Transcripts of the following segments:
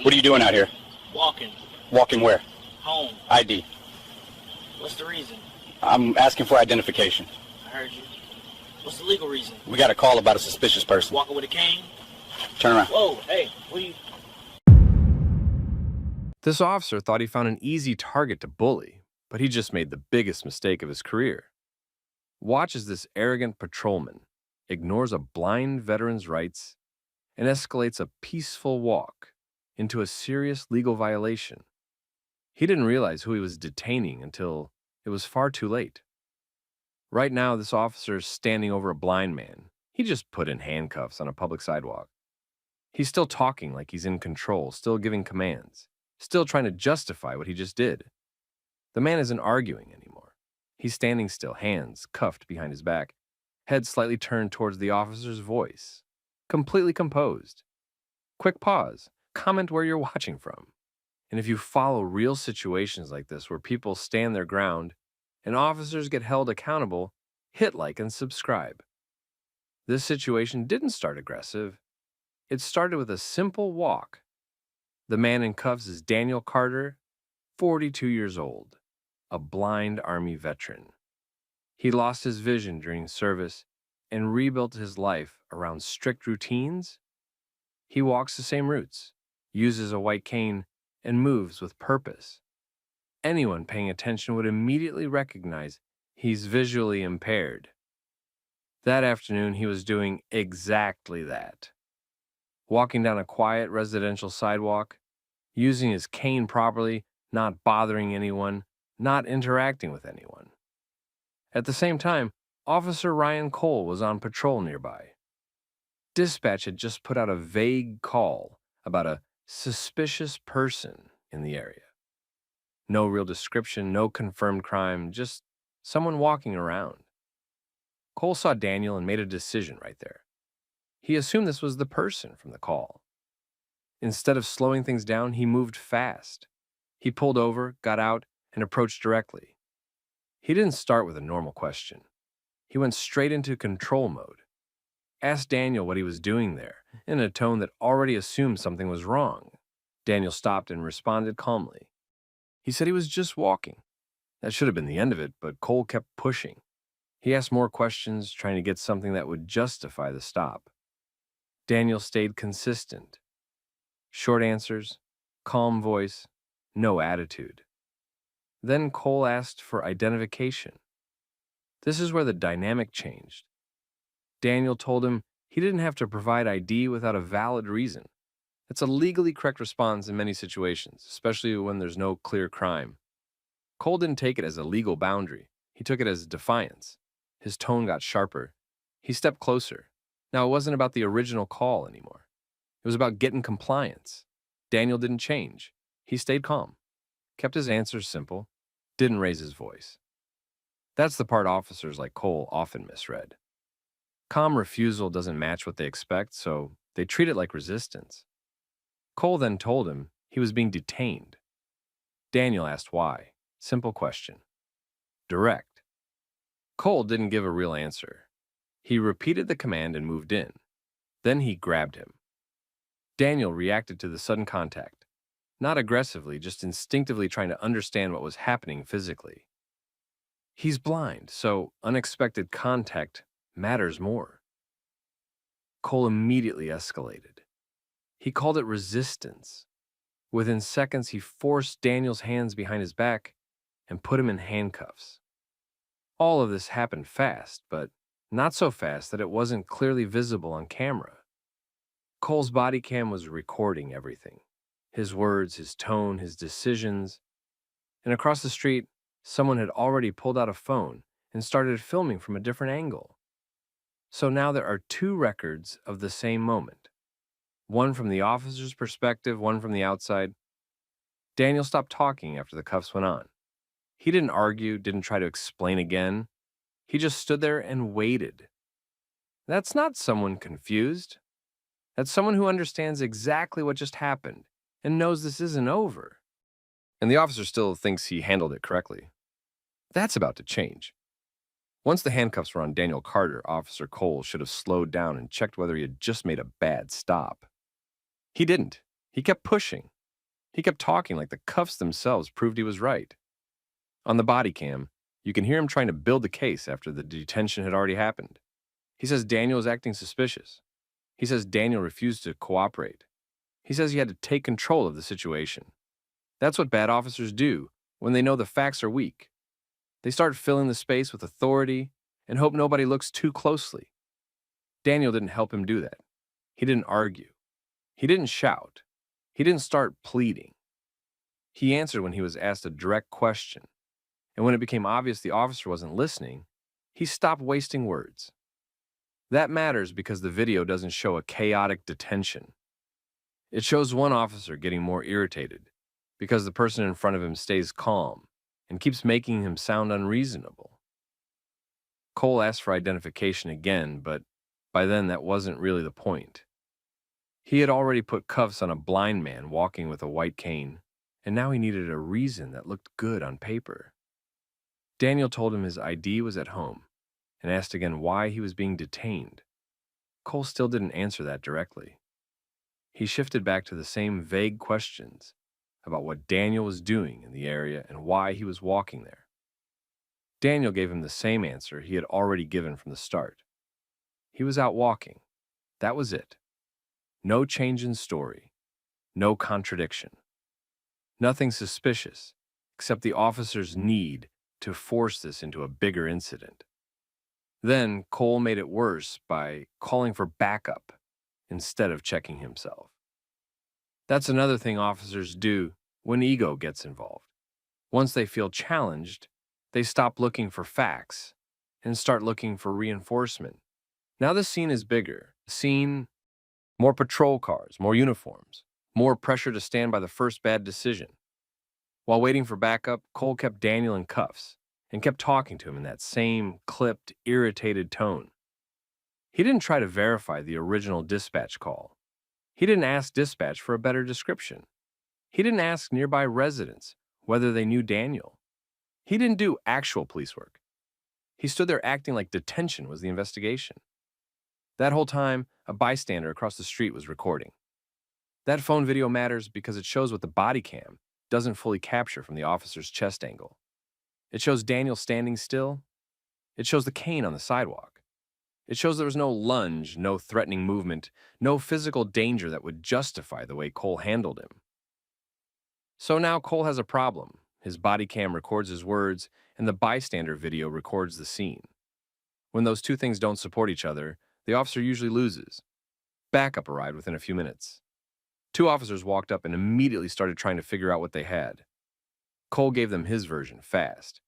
What are you doing out here? Walking. Walking where? Home. ID. What's the reason? I'm asking for identification. I heard you. What's the legal reason? We got a call about a suspicious person. Walking with a cane? Turn around. Whoa, hey, what are you... This officer thought he found an easy target to bully, but he just made the biggest mistake of his career. Watch as this arrogant patrolman ignores a blind veteran's rights and escalates a peaceful walk into a serious legal violation. He didn't realize who he was detaining until it was far too late. Right now, this officer is standing over a blind man he just put in handcuffs on a public sidewalk. He's still talking like he's in control, still giving commands, still trying to justify what he just did. The man isn't arguing anymore. He's standing still, hands cuffed behind his back, head slightly turned towards the officer's voice, completely composed. Quick pause. Comment where you're watching from. And if you follow real situations like this where people stand their ground and officers get held accountable, hit like and subscribe. This situation didn't start aggressive. It started with a simple walk. The man in cuffs is Daniel Carter, 42 years old, a blind Army veteran. He lost his vision during service and rebuilt his life around strict routines. He walks the same routes, uses a white cane, and moves with purpose. Anyone paying attention would immediately recognize he's visually impaired. That afternoon, he was doing exactly that. Walking down a quiet residential sidewalk, using his cane properly, not bothering anyone, not interacting with anyone. At the same time, Officer Ryan Cole was on patrol nearby. Dispatch had just put out a vague call about a suspicious person in the area. No real description, no confirmed crime, just someone walking around. Cole saw Daniel and made a decision right there. He assumed this was the person from the call. Instead of slowing things down, he moved fast. He pulled over, got out, and approached directly. He didn't start with a normal question. He went straight into control mode. Asked Daniel what he was doing there, in a tone that already assumed something was wrong. Daniel stopped and responded calmly. He said he was just walking. That should have been the end of it, but Cole kept pushing. He asked more questions, trying to get something that would justify the stop. Daniel stayed consistent. Short answers, calm voice, no attitude. Then Cole asked for identification. This is where the dynamic changed. Daniel told him he didn't have to provide ID without a valid reason. It's a legally correct response in many situations, especially when there's no clear crime. Cole didn't take it as a legal boundary. He took it as defiance. His tone got sharper. He stepped closer. Now, it wasn't about the original call anymore. It was about getting compliance. Daniel didn't change. He stayed calm, kept his answers simple, didn't raise his voice. That's the part officers like Cole often misread. Calm refusal doesn't match what they expect, so they treat it like resistance. Cole then told him he was being detained. Daniel asked why. Simple question. Direct. Cole didn't give a real answer. He repeated the command and moved in. Then he grabbed him. Daniel reacted to the sudden contact, not aggressively, just instinctively trying to understand what was happening physically. He's blind, so unexpected contact matters more. Cole immediately escalated. He called it resistance. Within seconds, he forced Daniel's hands behind his back and put him in handcuffs. All of this happened fast, but not so fast that it wasn't clearly visible on camera. Cole's body cam was recording everything. His words, his tone, his decisions. And across the street, someone had already pulled out a phone and started filming from a different angle. So now there are two records of the same moment. One from the officer's perspective, one from the outside. Daniel stopped talking after the cuffs went on. He didn't argue, didn't try to explain again. He just stood there and waited. That's not someone confused. That's someone who understands exactly what just happened and knows this isn't over. And the officer still thinks he handled it correctly. That's about to change. Once the handcuffs were on Daniel Carter, Officer Cole should have slowed down and checked whether he had just made a bad stop. He didn't. He kept pushing, He kept talking like the cuffs themselves proved he was right. On the body cam, you can hear him trying to build the case after the detention had already happened. He says Daniel was acting suspicious. He says Daniel refused to cooperate. He says he had to take control of the situation. That's what bad officers do when they know the facts are weak. They start filling the space with authority and hope nobody looks too closely. Daniel didn't help him do that. He didn't argue. He didn't shout. He didn't start pleading. He answered when he was asked a direct question. And when it became obvious the officer wasn't listening, he stopped wasting words. That matters because the video doesn't show a chaotic detention. It shows one officer getting more irritated because the person in front of him stays calm and keeps making him sound unreasonable. Cole asked for identification again, but by then that wasn't really the point. He had already put cuffs on a blind man walking with a white cane, and now he needed a reason that looked good on paper. Daniel told him his ID was at home and asked again why he was being detained. Cole still didn't answer that directly. He shifted back to the same vague questions about what Daniel was doing in the area and why he was walking there. Daniel gave him the same answer he had already given from the start. He was out walking. That was it. No change in story. No contradiction. Nothing suspicious, except the officer's need to force this into a bigger incident. Then Cole made it worse by calling for backup instead of checking himself. That's another thing officers do when ego gets involved. Once they feel challenged, they stop looking for facts and start looking for reinforcement. Now the scene is bigger. The scene, more patrol cars, more uniforms, more pressure to stand by the first bad decision. While waiting for backup, Cole kept Daniel in cuffs and kept talking to him in that same clipped, irritated tone. He didn't try to verify the original dispatch call. He didn't ask dispatch for a better description. He didn't ask nearby residents whether they knew Daniel. He didn't do actual police work. He stood there acting like detention was the investigation. That whole time, a bystander across the street was recording. That phone video matters because it shows what the body cam doesn't fully capture from the officer's chest angle. It shows Daniel standing still. It shows the cane on the sidewalk. It shows there was no lunge, no threatening movement, no physical danger that would justify the way Cole handled him. So now Cole has a problem. His body cam records his words, and the bystander video records the scene. When those two things don't support each other, the officer usually loses. Backup arrived within a few minutes. Two officers walked up and immediately started trying to figure out what they had. Cole gave them his version fast.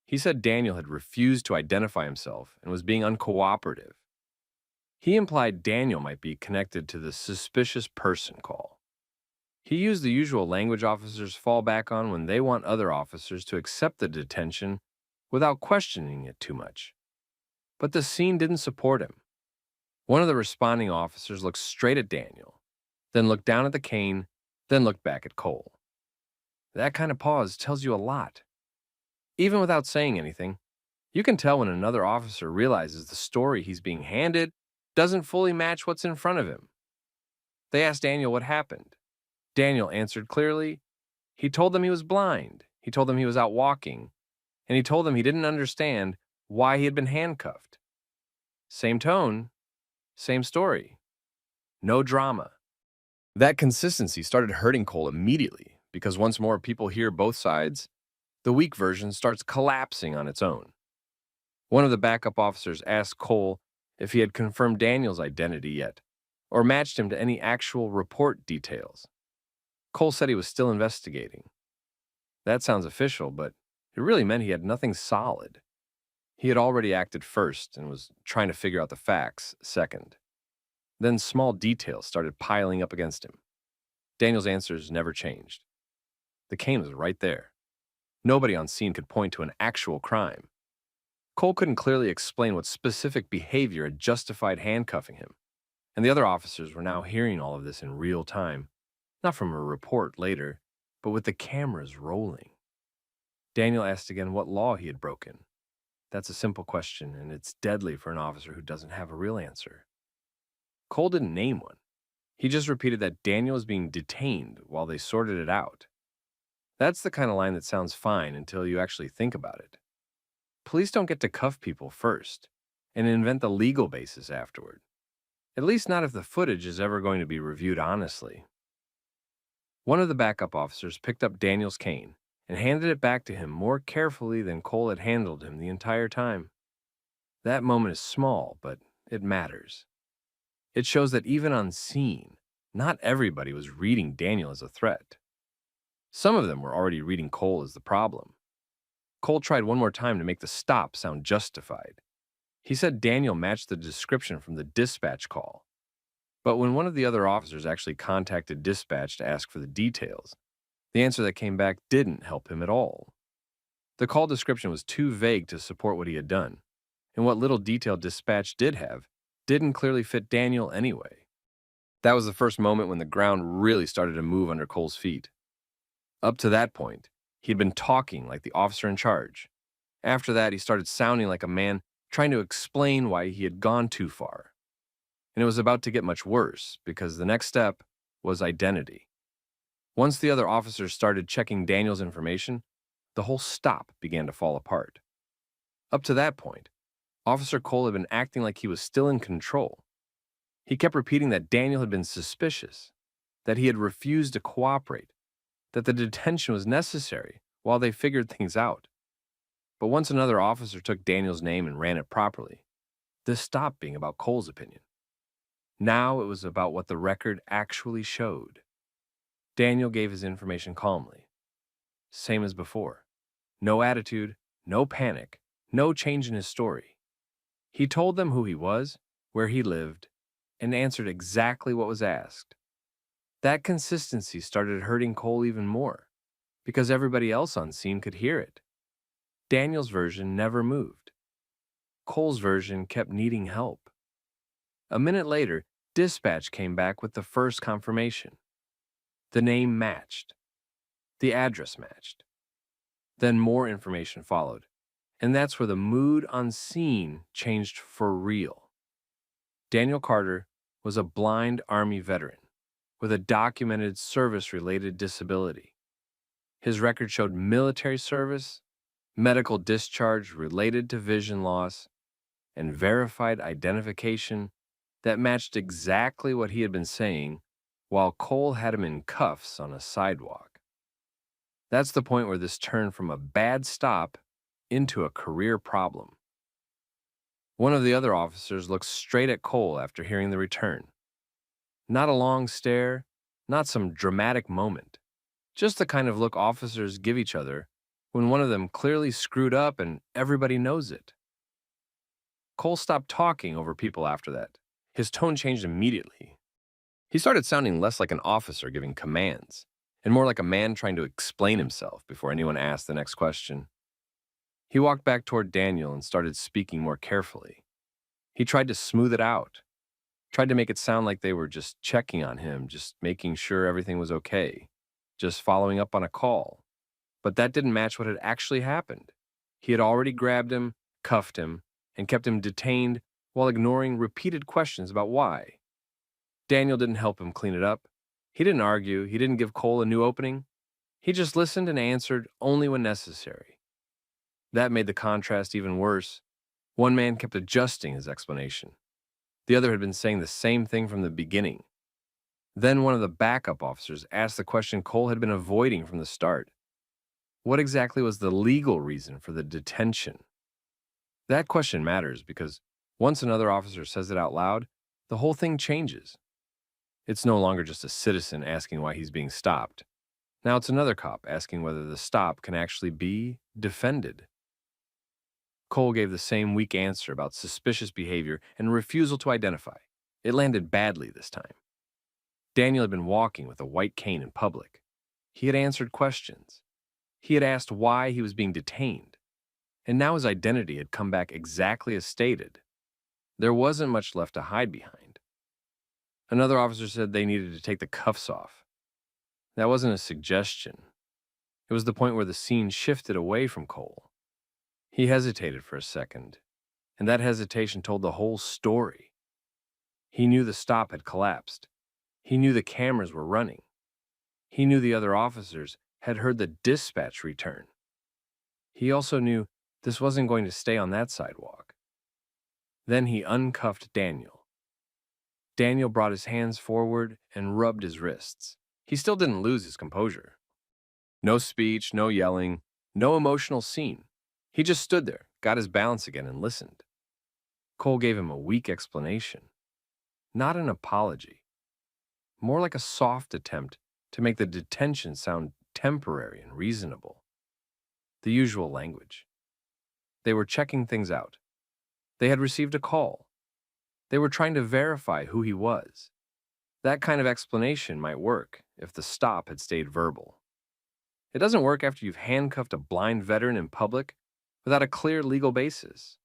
He said Daniel had refused to identify himself and was being uncooperative. He implied Daniel might be connected to the suspicious person call. He used the usual language officers fall back on when they want other officers to accept the detention without questioning it too much. But the scene didn't support him. One of the responding officers looked straight at Daniel, then looked down at the cane, then looked back at Cole. That kind of pause tells you a lot. Even without saying anything, you can tell when another officer realizes the story he's being handed doesn't fully match what's in front of him. They asked Daniel what happened. Daniel answered clearly. He told them he was blind. He told them he was out walking. And he told them he didn't understand why he had been handcuffed. Same tone, same story. No drama. That consistency started hurting Cole immediately because once more people hear both sides, the weak version starts collapsing on its own. One of the backup officers asked Cole if he had confirmed Daniel's identity yet, or matched him to any actual report details. Cole said he was still investigating. That sounds official, but it really meant he had nothing solid. He had already acted first and was trying to figure out the facts second. Then small details started piling up against him. Daniel's answers never changed. The cane was right there. Nobody on scene could point to an actual crime. Cole couldn't clearly explain what specific behavior had justified handcuffing him, and the other officers were now hearing all of this in real time, not from a report later, but with the cameras rolling. Daniel asked again what law he had broken. That's a simple question, and it's deadly for an officer who doesn't have a real answer. Cole didn't name one. He just repeated that Daniel was being detained while they sorted it out. That's the kind of line that sounds fine until you actually think about it. Police don't get to cuff people first and invent the legal basis afterward. At least not if the footage is ever going to be reviewed honestly. One of the backup officers picked up Daniel's cane and handed it back to him more carefully than Cole had handled him the entire time. That moment is small, but it matters. It shows that even on scene, not everybody was reading Daniel as a threat. Some of them were already reading Cole as the problem. Cole tried one more time to make the stop sound justified. He said Daniel matched the description from the dispatch call. But when one of the other officers actually contacted dispatch to ask for the details, the answer that came back didn't help him at all. The call description was too vague to support what he had done, and what little detail dispatch did have didn't clearly fit Daniel anyway. That was the first moment when the ground really started to move under Cole's feet. Up to that point, he'd been talking like the officer in charge. After that, he started sounding like a man trying to explain why he had gone too far. And it was about to get much worse, because the next step was identity. Once the other officers started checking Daniel's information, the whole stop began to fall apart. Up to that point, Officer Cole had been acting like he was still in control. He kept repeating that Daniel had been suspicious, that he had refused to cooperate, that the detention was necessary while they figured things out. But once another officer took Daniel's name and ran it properly, this stopped being about Cole's opinion. Now it was about what the record actually showed. Daniel gave his information calmly. Same as before. No attitude, no panic, no change in his story. He told them who he was, where he lived, and answered exactly what was asked. That consistency started hurting Cole even more, because everybody else on scene could hear it. Daniel's version never moved. Cole's version kept needing help. A minute later, dispatch came back with the first confirmation. The name matched. The address matched. Then more information followed, and that's where the mood on scene changed for real. Daniel Carter was a blind Army veteran with a documented service-related disability. His record showed military service, medical discharge related to vision loss, and verified identification that matched exactly what he had been saying while Cole had him in cuffs on a sidewalk. That's the point where this turned from a bad stop into a career problem. One of the other officers looked straight at Cole after hearing the return. Not a long stare, not some dramatic moment. Just the kind of look officers give each other when one of them clearly screwed up and everybody knows it. Cole stopped talking over people after that. His tone changed immediately. He started sounding less like an officer giving commands, and more like a man trying to explain himself before anyone asked the next question. He walked back toward Daniel and started speaking more carefully. He tried to smooth it out, tried to make it sound like they were just checking on him, just making sure everything was okay, just following up on a call. But that didn't match what had actually happened. He had already grabbed him, cuffed him, and kept him detained while ignoring repeated questions about why. Daniel didn't help him clean it up. He didn't argue. He didn't give Cole a new opening. He just listened and answered only when necessary. That made the contrast even worse. One man kept adjusting his explanation. The other had been saying the same thing from the beginning. Then one of the backup officers asked the question Cole had been avoiding from the start. What exactly was the legal reason for the detention? That question matters because once another officer says it out loud, the whole thing changes. It's no longer just a citizen asking why he's being stopped. Now it's another cop asking whether the stop can actually be defended. Cole gave the same weak answer about suspicious behavior and refusal to identify. It landed badly this time. Daniel had been walking with a white cane in public. He had answered questions. He had asked why he was being detained. And now his identity had come back exactly as stated. There wasn't much left to hide behind. Another officer said they needed to take the cuffs off. That wasn't a suggestion. It was the point where the scene shifted away from Cole. He hesitated for a second, and that hesitation told the whole story. He knew the stop had collapsed. He knew the cameras were running. He knew the other officers had heard the dispatch return. He also knew this wasn't going to stay on that sidewalk. Then he uncuffed Daniel. Daniel brought his hands forward and rubbed his wrists. He still didn't lose his composure. No speech, no yelling, no emotional scene. He just stood there, got his balance again, and listened. Cole gave him a weak explanation. Not an apology. More like a soft attempt to make the detention sound temporary and reasonable. The usual language. They were checking things out. They had received a call. They were trying to verify who he was. That kind of explanation might work if the stop had stayed verbal. It doesn't work after you've handcuffed a blind veteran in public without a clear legal basis.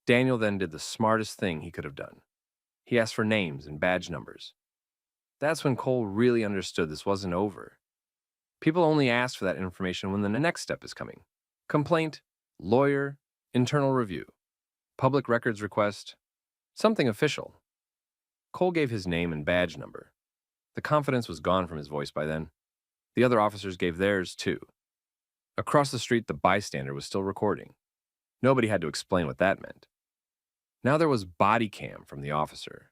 Daniel then did the smartest thing he could have done. He asked for names and badge numbers. That's when Cole really understood this wasn't over. People only ask for that information when the next step is coming. Complaint, lawyer, internal review, public records request, something official. Cole gave his name and badge number. The confidence was gone from his voice by then. The other officers gave theirs too. Across the street, the bystander was still recording. Nobody had to explain what that meant. Now there was body cam from the officer,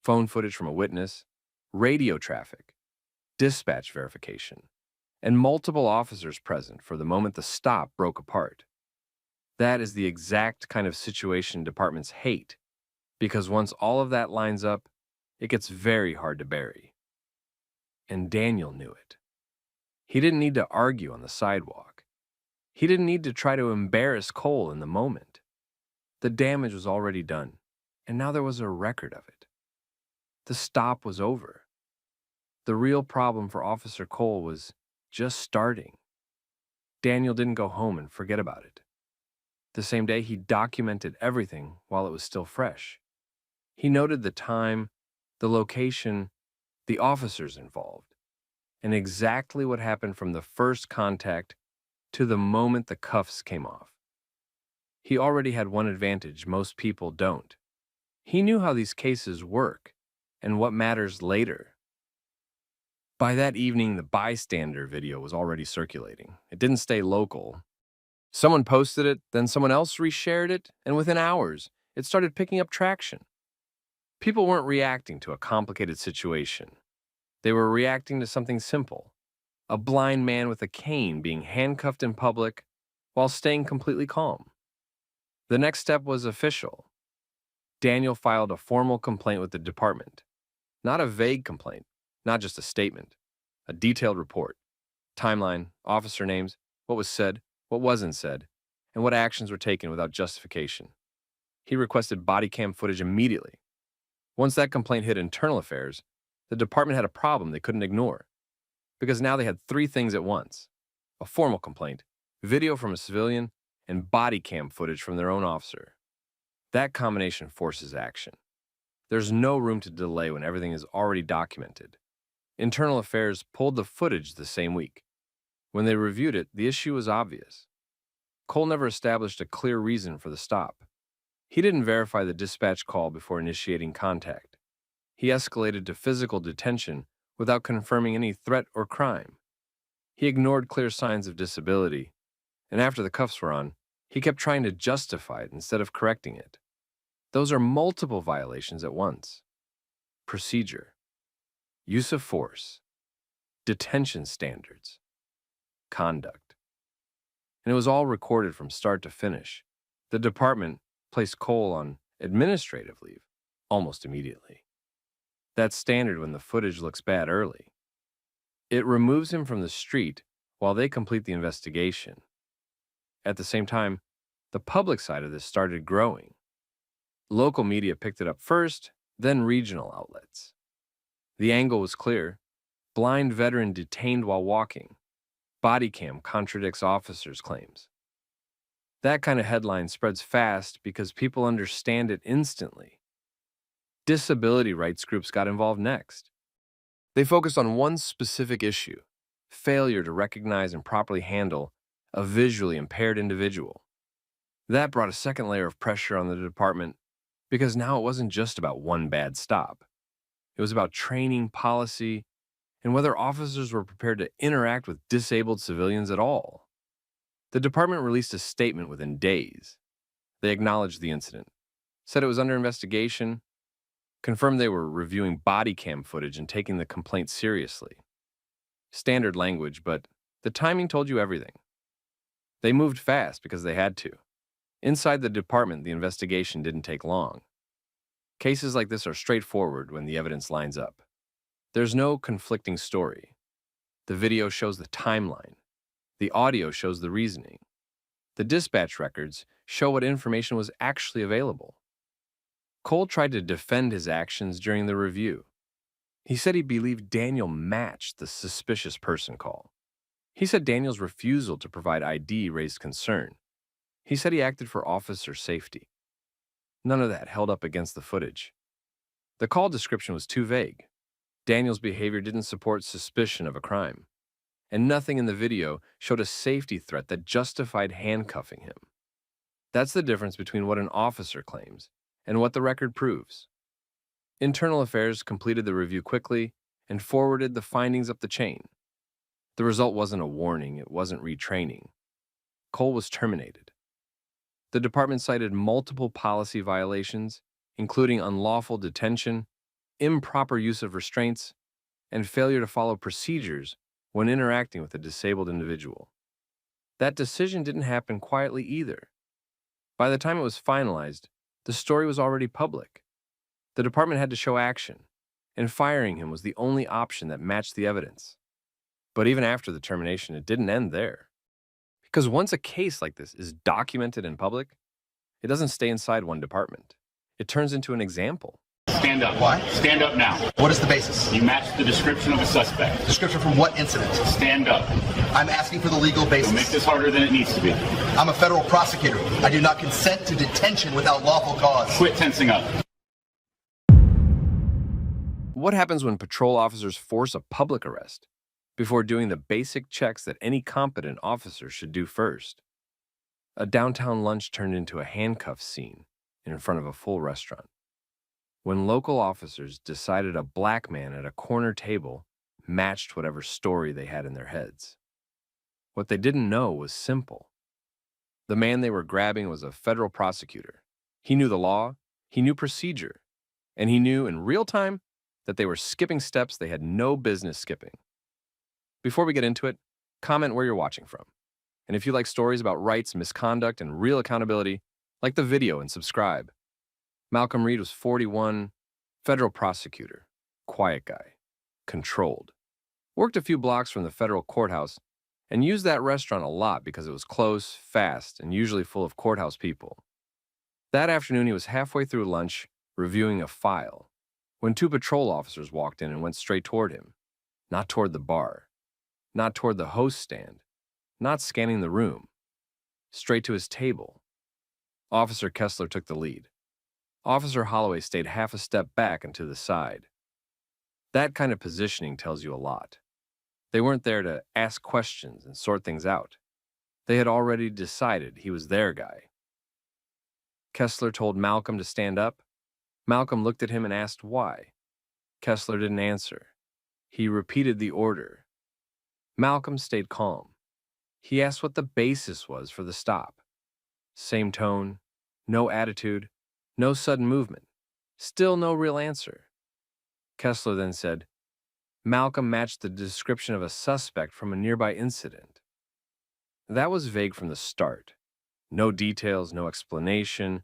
phone footage from a witness, radio traffic, dispatch verification, and multiple officers present for the moment the stop broke apart. That is the exact kind of situation departments hate, because once all of that lines up, it gets very hard to bury. And Daniel knew it. He didn't need to argue on the sidewalk. He didn't need to try to embarrass Cole in the moment. The damage was already done, and now there was a record of it. The stop was over. The real problem for Officer Cole was just starting. Daniel didn't go home and forget about it. The same day, he documented everything while it was still fresh. He noted the time, the location, the officers involved, and exactly what happened from the first contact to the moment the cuffs came off. He already had one advantage most people don't. He knew how these cases work and what matters later. By that evening, the bystander video was already circulating. It didn't stay local. Someone posted it, then someone else reshared it, and within hours, it started picking up traction. People weren't reacting to a complicated situation. They were reacting to something simple. A blind man with a cane being handcuffed in public while staying completely calm. The next step was official. Daniel filed a formal complaint with the department. Not a vague complaint, not just a statement. A detailed report. Timeline, officer names, what was said, what wasn't said, and what actions were taken without justification. He requested body cam footage immediately. Once that complaint hit internal affairs, the department had a problem they couldn't ignore. Because now they had three things at once: a formal complaint, video from a civilian, and body cam footage from their own officer. That combination forces action. There's no room to delay when everything is already documented. Internal Affairs pulled the footage the same week. When they reviewed it, the issue was obvious. Cole never established a clear reason for the stop. He didn't verify the dispatch call before initiating contact. He escalated to physical detention without confirming any threat or crime. He ignored clear signs of disability, and after the cuffs were on, he kept trying to justify it instead of correcting it. Those are multiple violations at once. Procedure, use of force, detention standards, conduct. And it was all recorded from start to finish. The department placed Cole on administrative leave almost immediately. That's standard when the footage looks bad early. It removes him from the street while they complete the investigation. At the same time, the public side of this started growing. Local media picked it up first, then regional outlets. The angle was clear. Blind veteran detained while walking. Body cam contradicts officers' claims. That kind of headline spreads fast because people understand it instantly. Disability rights groups got involved next. They focused on one specific issue: failure to recognize and properly handle a visually impaired individual. That brought a second layer of pressure on the department because now it wasn't just about one bad stop. It was about training, policy, and whether officers were prepared to interact with disabled civilians at all. The department released a statement within days. They acknowledged the incident, said it was under investigation, confirmed they were reviewing body cam footage and taking the complaint seriously. Standard language, but the timing told you everything. They moved fast because they had to. Inside the department, the investigation didn't take long. Cases like this are straightforward when the evidence lines up. There's no conflicting story. The video shows the timeline. The audio shows the reasoning. The dispatch records show what information was actually available. Cole tried to defend his actions during the review. He said he believed Daniel matched the suspicious person call. He said Daniel's refusal to provide ID raised concern. He said he acted for officer safety. None of that held up against the footage. The call description was too vague. Daniel's behavior didn't support suspicion of a crime. And nothing in the video showed a safety threat that justified handcuffing him. That's the difference between what an officer claims and what the record proves. Internal Affairs completed the review quickly and forwarded the findings up the chain. The result wasn't a warning, it wasn't retraining. Cole was terminated. The department cited multiple policy violations, including unlawful detention, improper use of restraints, and failure to follow procedures when interacting with a disabled individual. That decision didn't happen quietly either. By the time it was finalized, the story was already public. The department had to show action, and firing him was the only option that matched the evidence. But even after the termination, it didn't end there. Because once a case like this is documented in public, it doesn't stay inside one department. It turns into an example. Stand up. Why? Stand up now. What is the basis? You match the description of a suspect. Description from what incident? Stand up. I'm asking for the legal Don't make basis. this harder than it needs to be. I'm a federal prosecutor. I do not consent to detention without lawful cause. Quit tensing up. What happens when patrol officers force a public arrest before doing the basic checks that any competent officer should do first? A downtown lunch turned into a handcuff scene in front of a full restaurant. When local officers decided a black man at a corner table matched whatever story they had in their heads. What they didn't know was simple. The man they were grabbing was a federal prosecutor. He knew the law, he knew procedure, and he knew in real time that they were skipping steps they had no business skipping. Before we get into it, comment where you're watching from. And if you like stories about rights, misconduct, and real accountability, like the video and subscribe. Malcolm Reed was 41, federal prosecutor, quiet guy, controlled. Worked a few blocks from the federal courthouse and used that restaurant a lot because it was close, fast, and usually full of courthouse people. That afternoon, he was halfway through lunch reviewing a file when two patrol officers walked in and went straight toward him, not toward the bar, not toward the host stand, not scanning the room, straight to his table. Officer Kessler took the lead. Officer Holloway stayed half a step back and to the side. That kind of positioning tells you a lot. They weren't there to ask questions and sort things out. They had already decided he was their guy. Kessler told Malcolm to stand up. Malcolm looked at him and asked why. Kessler didn't answer. He repeated the order. Malcolm stayed calm. He asked what the basis was for the stop. Same tone, no attitude, no sudden movement. Still no real answer. Kessler then said, Malcolm matched the description of a suspect from a nearby incident. That was vague from the start. No details, no explanation,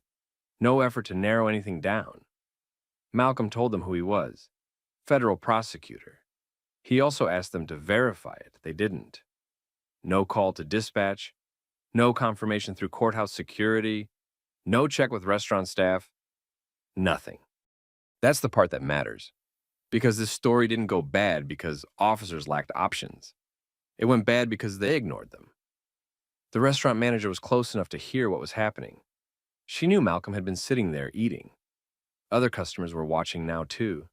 no effort to narrow anything down. Malcolm told them who he was, federal prosecutor. He also asked them to verify it. They didn't. No call to dispatch, no confirmation through courthouse security, no check with restaurant staff, nothing. That's the part that matters, because this story didn't go bad because officers lacked options. It went bad because they ignored them. The restaurant manager was close enough to hear what was happening. She knew Malcolm had been sitting there eating. Other customers were watching now too.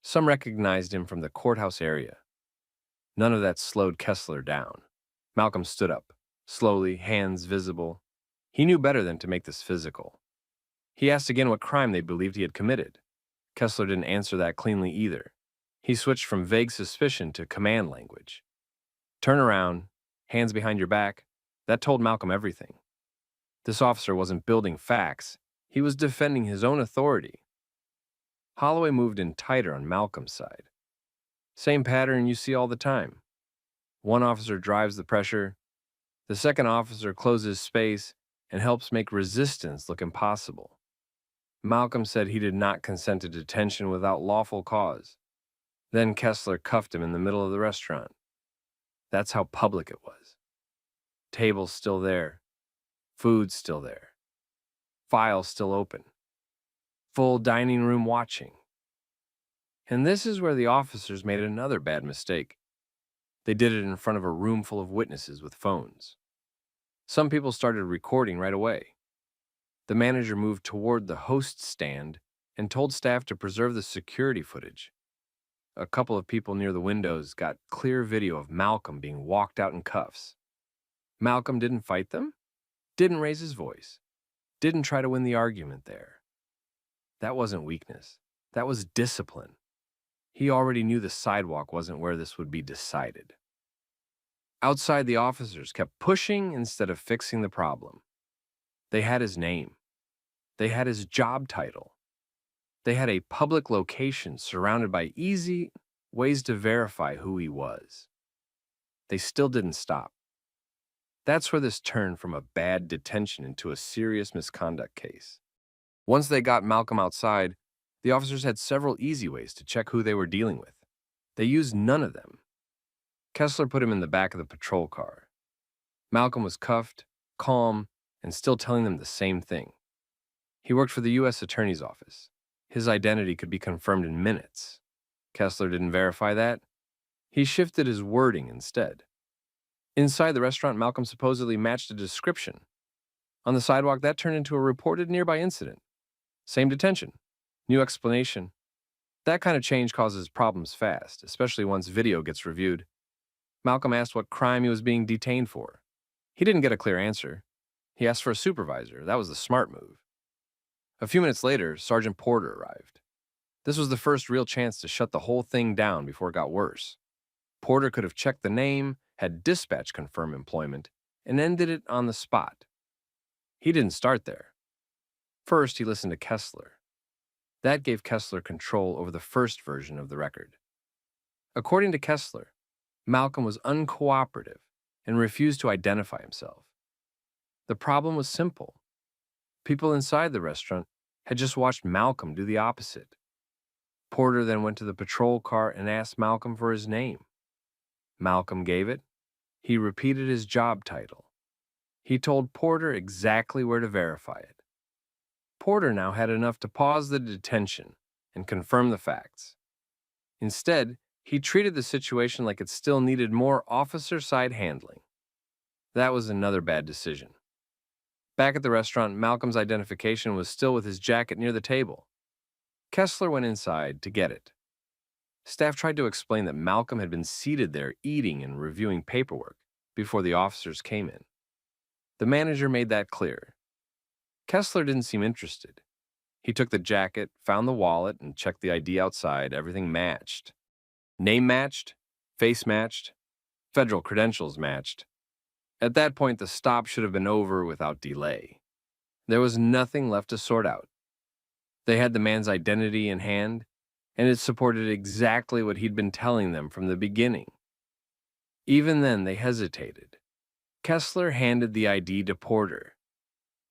Some recognized him from the courthouse area. None of that slowed Kessler down. Malcolm stood up, slowly, hands visible. He knew better than to make this physical. He asked again what crime they believed he had committed. Kessler didn't answer that cleanly either. He switched from vague suspicion to command language. Turn around, hands behind your back. That told Malcolm everything. This officer wasn't building facts. He was defending his own authority. Holloway moved in tighter on Malcolm's side. Same pattern you see all the time. One officer drives the pressure. The second officer closes space and helps make resistance look impossible. Malcolm said he did not consent to detention without lawful cause. Then Kessler cuffed him in the middle of the restaurant. That's how public it was. Tables still there. Food still there. Files still open. Full dining room watching. And this is where the officers made another bad mistake. They did it in front of a room full of witnesses with phones. Some people started recording right away. The manager moved toward the host stand and told staff to preserve the security footage. A couple of people near the windows got clear video of Malcolm being walked out in cuffs. Malcolm didn't fight them, didn't raise his voice, didn't try to win the argument there. That wasn't weakness. That was discipline. He already knew the sidewalk wasn't where this would be decided. Outside, the officers kept pushing instead of fixing the problem. They had his name. They had his job title. They had a public location surrounded by easy ways to verify who he was. They still didn't stop. That's where this turned from a bad detention into a serious misconduct case. Once they got Malcolm outside, the officers had several easy ways to check who they were dealing with. They used none of them. Kessler put him in the back of the patrol car. Malcolm was cuffed, calm, and still telling them the same thing. He worked for the U.S. Attorney's Office. His identity could be confirmed in minutes. Kessler didn't verify that. He shifted his wording instead. Inside the restaurant, Malcolm supposedly matched a description. On the sidewalk, that turned into a reported nearby incident. Same detention. New explanation. That kind of change causes problems fast, especially once video gets reviewed. Malcolm asked what crime he was being detained for. He didn't get a clear answer. He asked for a supervisor. That was the smart move. A few minutes later, Sergeant Porter arrived. This was the first real chance to shut the whole thing down before it got worse. Porter could have checked the name, had dispatch confirm employment, and ended it on the spot. He didn't start there. First, he listened to Kessler. That gave Kessler control over the first version of the record. According to Kessler, Malcolm was uncooperative and refused to identify himself. The problem was simple. People inside the restaurant had just watched Malcolm do the opposite. Porter then went to the patrol car and asked Malcolm for his name. Malcolm gave it. He repeated his job title. He told Porter exactly where to verify it. Porter now had enough to pause the detention and confirm the facts. Instead, he treated the situation like it still needed more officer-side handling. That was another bad decision. Back at the restaurant, Malcolm's identification was still with his jacket near the table. Kessler went inside to get it. Staff tried to explain that Malcolm had been seated there eating and reviewing paperwork before the officers came in. The manager made that clear. Kessler didn't seem interested. He took the jacket, found the wallet, and checked the ID outside. Everything matched. Name matched, face matched, federal credentials matched. At that point, the stop should have been over without delay. There was nothing left to sort out. They had the man's identity in hand, and it supported exactly what he'd been telling them from the beginning. Even then, they hesitated. Kessler handed the ID to Porter.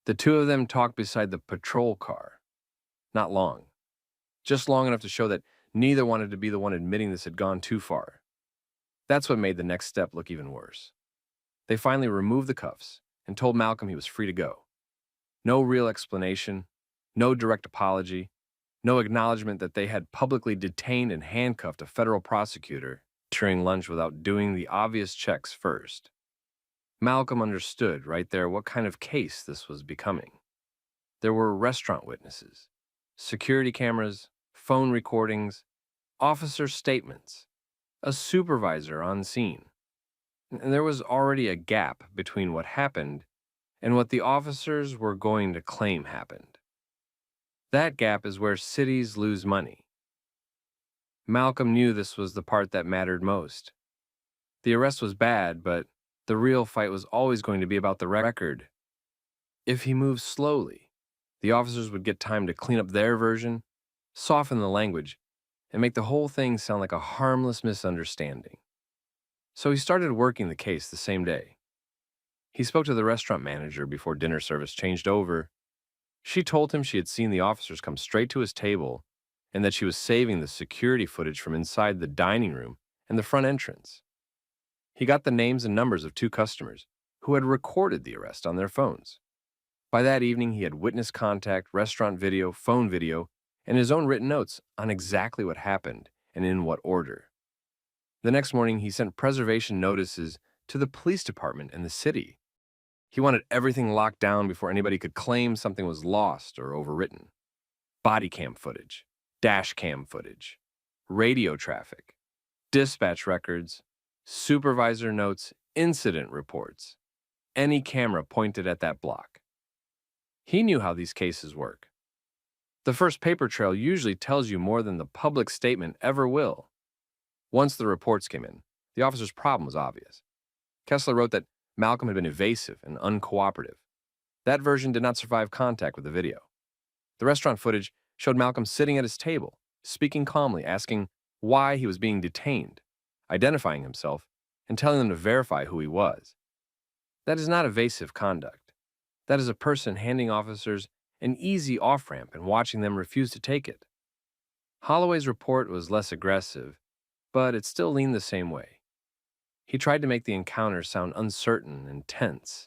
The two of them talked beside the patrol car. Not long. Just long enough to show that neither wanted to be the one admitting this had gone too far. That's what made the next step look even worse. They finally removed the cuffs and told Malcolm he was free to go. No real explanation, no direct apology, no acknowledgement that they had publicly detained and handcuffed a federal prosecutor during lunch without doing the obvious checks first. Malcolm understood right there what kind of case this was becoming. There were restaurant witnesses, security cameras, phone recordings, officer statements, a supervisor on scene. And there was already a gap between what happened and what the officers were going to claim happened. That gap is where cities lose money. Malcolm knew this was the part that mattered most. The arrest was bad, but the real fight was always going to be about the record. If he moved slowly, the officers would get time to clean up their version, soften the language, and make the whole thing sound like a harmless misunderstanding. So he started working the case the same day. He spoke to the restaurant manager before dinner service changed over. She told him she had seen the officers come straight to his table and that she was saving the security footage from inside the dining room and the front entrance. He got the names and numbers of 2 customers who had recorded the arrest on their phones. By that evening, he had witness contact, restaurant video, phone video, and his own written notes on exactly what happened and in what order. The next morning, he sent preservation notices to the police department and the city. He wanted everything locked down before anybody could claim something was lost or overwritten. Bodycam footage, dash cam footage, radio traffic, dispatch records, supervisor notes, incident reports, any camera pointed at that block. He knew how these cases work. The first paper trail usually tells you more than the public statement ever will. Once the reports came in, the officer's problem was obvious. Kessler wrote that Malcolm had been evasive and uncooperative. That version did not survive contact with the video. The restaurant footage showed Malcolm sitting at his table, speaking calmly, asking why he was being detained, identifying himself, and telling them to verify who he was. That is not evasive conduct. That is a person handing officers an easy off-ramp and watching them refuse to take it. Holloway's report was less aggressive, but it still leaned the same way. He tried to make the encounter sound uncertain and tense,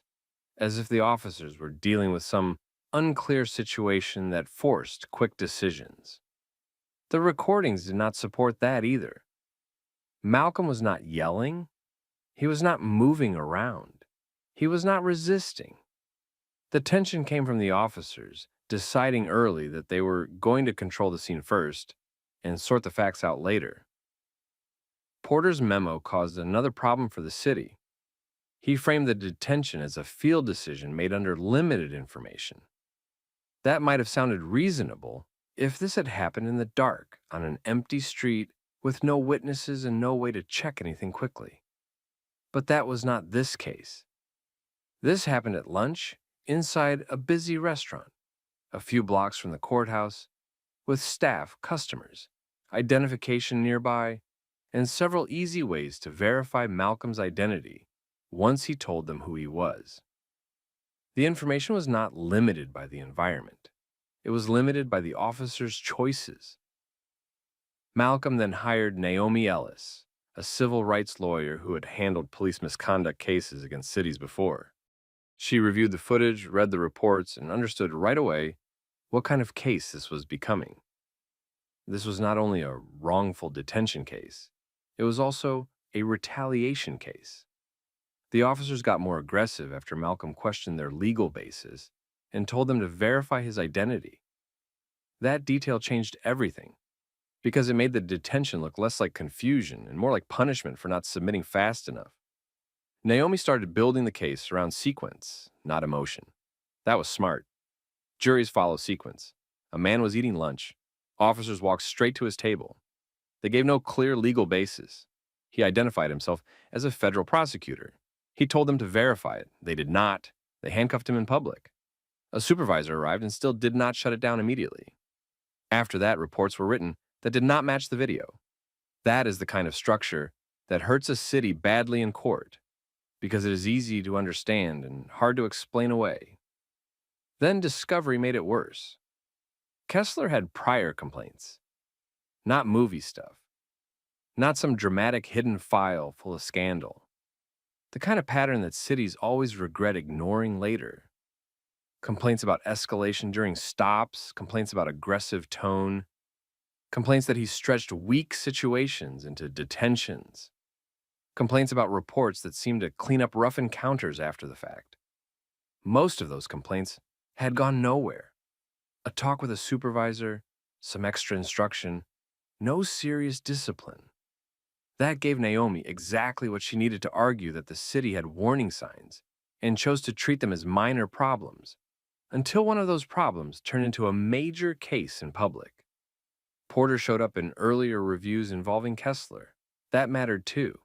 as if the officers were dealing with some unclear situation that forced quick decisions. The recordings did not support that either. Malcolm was not yelling. He was not moving around. He was not resisting. The tension came from the officers deciding early that they were going to control the scene first and sort the facts out later. Porter's memo caused another problem for the city. He framed the detention as a field decision made under limited information. That might have sounded reasonable if this had happened in the dark on an empty street with no witnesses and no way to check anything quickly. But that was not this case. This happened at lunch inside a busy restaurant, a few blocks from the courthouse, with staff, customers, identification nearby, and several easy ways to verify Malcolm's identity once he told them who he was. The information was not limited by the environment. It was limited by the officer's choices. Malcolm then hired Naomi Ellis, a civil rights lawyer who had handled police misconduct cases against cities before. She reviewed the footage, read the reports, and understood right away what kind of case this was becoming. This was not only a wrongful detention case, it was also a retaliation case. The officers got more aggressive after Malcolm questioned their legal basis and told them to verify his identity. That detail changed everything because it made the detention look less like confusion and more like punishment for not submitting fast enough. Naomi started building the case around sequence, not emotion. That was smart. Juries follow sequence. A man was eating lunch. Officers walked straight to his table. They gave no clear legal basis. He identified himself as a federal prosecutor. He told them to verify it. They did not. They handcuffed him in public. A supervisor arrived and still did not shut it down immediately. After that, reports were written that did not match the video. That is the kind of structure that hurts a city badly in court because it is easy to understand and hard to explain away. Then discovery made it worse. Kessler had prior complaints, not movie stuff, not some dramatic hidden file full of scandal. The kind of pattern that cities always regret ignoring later. Complaints about escalation during stops, complaints about aggressive tone, complaints that he stretched weak situations into detentions, complaints about reports that seemed to clean up rough encounters after the fact. Most of those complaints had gone nowhere. A talk with a supervisor, some extra instruction, no serious discipline. That gave Naomi exactly what she needed to argue that the city had warning signs and chose to treat them as minor problems, until one of those problems turned into a major case in public. Porter showed up in earlier reviews involving Kessler. That mattered too.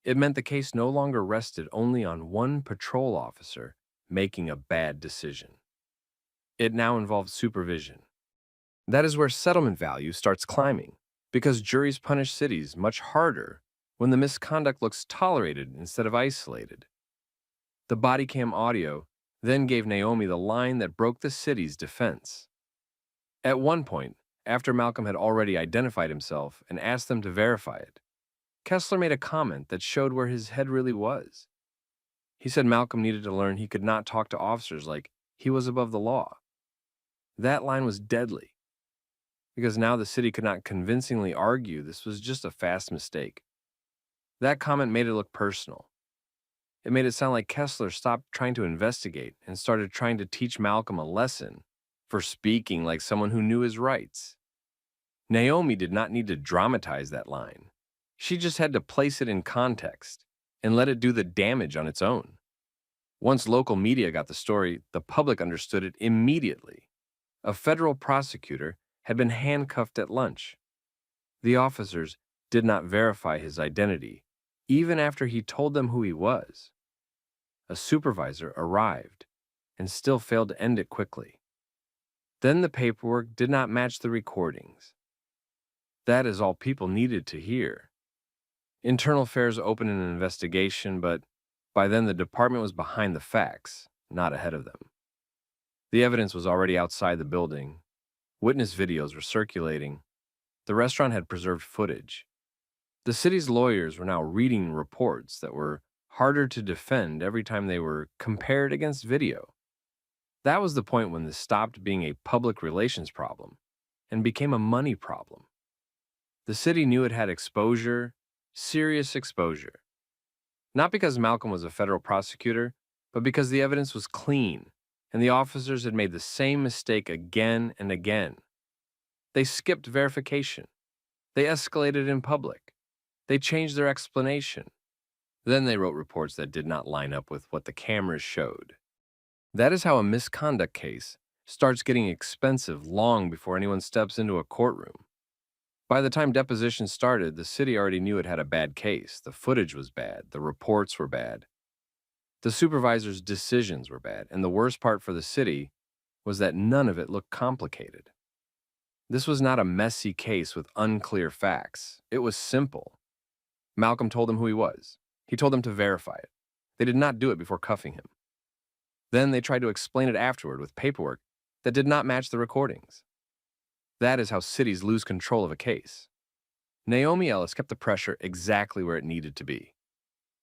It meant the case no longer rested only on one patrol officer making a bad decision. It now involved supervision. That is where settlement value starts climbing, because juries punish cities much harder when the misconduct looks tolerated instead of isolated. The Bodycam audio then gave Naomi the line that broke the city's defense. At one point, after Malcolm had already identified himself and asked them to verify it, Kessler made a comment that showed where his head really was. He said Malcolm needed to learn he could not talk to officers like he was above the law. That line was deadly, because now the city could not convincingly argue this was just a fast mistake. That comment made it look personal. It made it sound like Kessler stopped trying to investigate and started trying to teach Malcolm a lesson for speaking like someone who knew his rights. Naomi did not need to dramatize that line. She just had to place it in context and let it do the damage on its own. Once local media got the story, the public understood it immediately. A federal prosecutor had been handcuffed at lunch. The officers did not verify his identity, even after he told them who he was. A supervisor arrived and still failed to end it quickly. Then the paperwork did not match the recordings. That is all people needed to hear. Internal Affairs opened an investigation, but by then the department was behind the facts, not ahead of them. The evidence was already outside the building. Witness videos were circulating. The restaurant had preserved footage. The city's lawyers were now reading reports that were harder to defend every time they were compared against video. That was the point when this stopped being a public relations problem and became a money problem. The city knew it had exposure, serious exposure. Not because Malcolm was a federal prosecutor, but because the evidence was clean and the officers had made the same mistake again and again. They skipped verification. They escalated in public. They changed their explanation. Then they wrote reports that did not line up with what the cameras showed. That is how a misconduct case starts getting expensive long before anyone steps into a courtroom. By the time depositions started, the city already knew it had a bad case. The footage was bad. The reports were bad. The supervisor's decisions were bad. And the worst part for the city was that none of it looked complicated. This was not a messy case with unclear facts. It was simple. Malcolm told them who he was. He told them to verify it. They did not do it before cuffing him. Then they tried to explain it afterward with paperwork that did not match the recordings. That is how cities lose control of a case. Naomi Ellis kept the pressure exactly where it needed to be.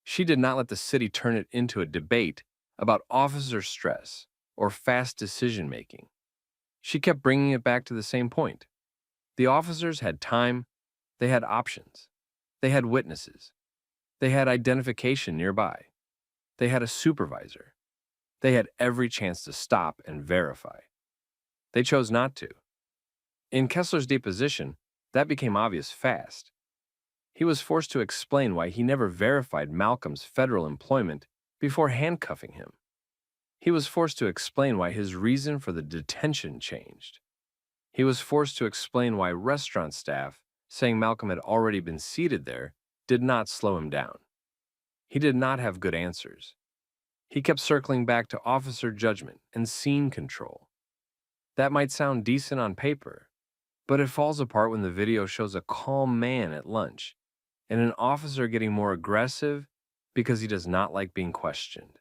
She did not let the city turn it into a debate about officer stress or fast decision-making. She kept bringing it back to the same point. The officers had time, they had options, they had witnesses, they had identification nearby, they had a supervisor, they had every chance to stop and verify. They chose not to. In Kessler's deposition, that became obvious fast. He was forced to explain why he never verified Malcolm's federal employment before handcuffing him. He was forced to explain why his reason for the detention changed. He was forced to explain why restaurant staff saying Malcolm had already been seated there did not slow him down. He did not have good answers. He kept circling back to officer judgment and scene control. That might sound decent on paper, but it falls apart when the video shows a calm man at lunch and an officer getting more aggressive because he does not like being questioned.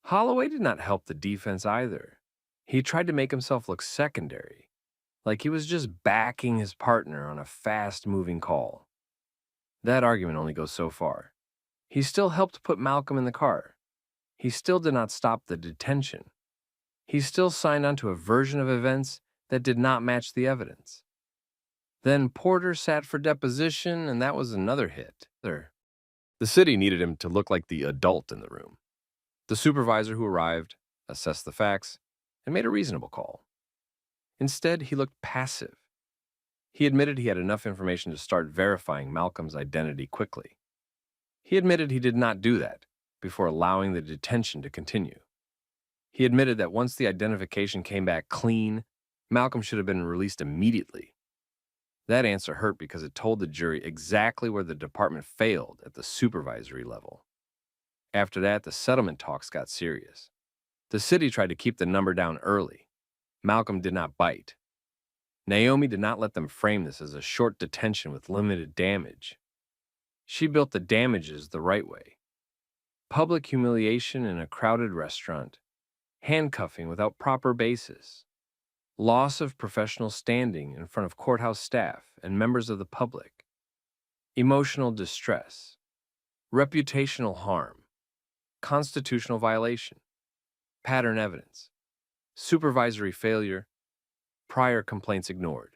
Holloway did not help the defense either. He tried to make himself look secondary, like he was just backing his partner on a fast-moving call. That argument only goes so far. He still helped put Malcolm in the car. He still did not stop the detention. He still signed on to a version of events that did not match the evidence. Then Porter sat for deposition, and that was another hit. The city needed him to look like the adult in the room. The supervisor who arrived, assessed the facts, and made a reasonable call. Instead, he looked passive. He admitted he had enough information to start verifying Malcolm's identity quickly. He admitted he did not do that before allowing the detention to continue. He admitted that once the identification came back clean, Malcolm should have been released immediately. That answer hurt because it told the jury exactly where the department failed at the supervisory level. After that, the settlement talks got serious. The city tried to keep the number down early. Malcolm did not bite. Naomi did not let them frame this as a short detention with limited damage. She built the damages the right way. Public humiliation in a crowded restaurant, handcuffing without proper basis, loss of professional standing in front of courthouse staff and members of the public, emotional distress, reputational harm, constitutional violation, pattern evidence, supervisory failure, prior complaints ignored.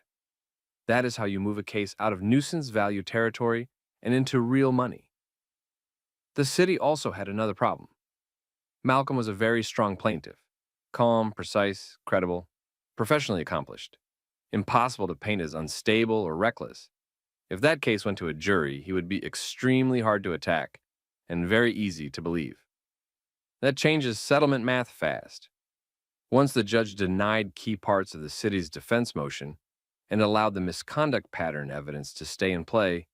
That is how you move a case out of nuisance value territory and into real money. The city also had another problem. Malcolm was a very strong plaintiff, calm, precise, credible, professionally accomplished, impossible to paint as unstable or reckless. If that case went to a jury, he would be extremely hard to attack and very easy to believe. That changes settlement math fast. Once the judge denied key parts of the city's defense motion and allowed the misconduct pattern evidence to stay in play,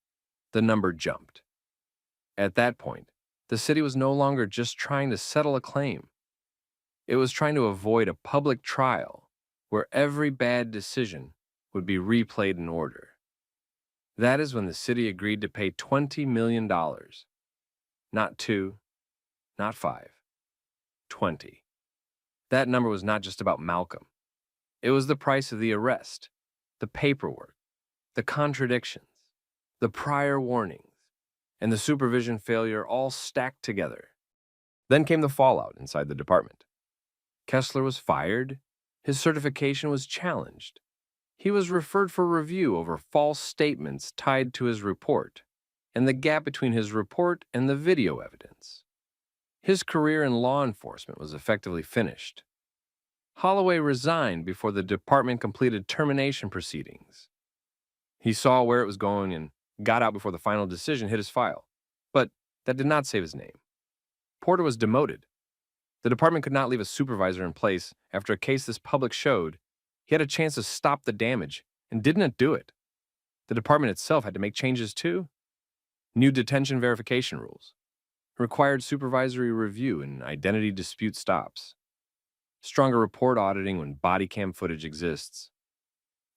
the number jumped. At that point, the city was no longer just trying to settle a claim. It was trying to avoid a public trial where every bad decision would be replayed in order. That is when the city agreed to pay $20 million. Not 2, not 5, 20. That number was not just about Malcolm. It was the price of the arrest, the paperwork, the contradictions, the prior warnings, and the supervision failure all stacked together. Then came the fallout inside the department. Kessler was fired. His certification was challenged. He was referred for review over false statements tied to his report and the gap between his report and the video evidence. His career in law enforcement was effectively finished. Holloway resigned before the department completed termination proceedings. He saw where it was going and got out before the final decision hit his file. But that did not save his name. Porter was demoted. The department could not leave a supervisor in place after a case this public showed he had a chance to stop the damage and didn't do it. The department itself had to make changes too. New detention verification rules, required supervisory review and identity dispute stops, stronger report auditing when Bodycam footage exists,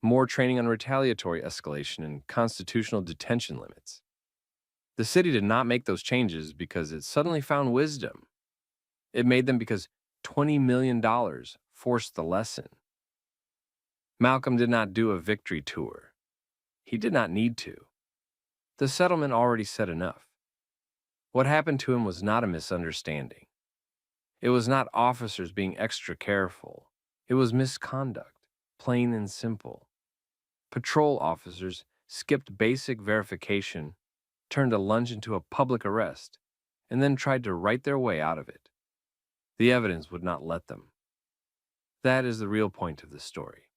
more training on retaliatory escalation and constitutional detention limits. The city did not make those changes because it suddenly found wisdom. It made them because $20 million forced the lesson. Malcolm did not do a victory tour. He did not need to. The settlement already said enough. What happened to him was not a misunderstanding. It was not officers being extra careful. It was misconduct, plain and simple. Patrol officers skipped basic verification, turned a lunge into a public arrest, and then tried to write their way out of it. The evidence would not let them. That is the real point of this story.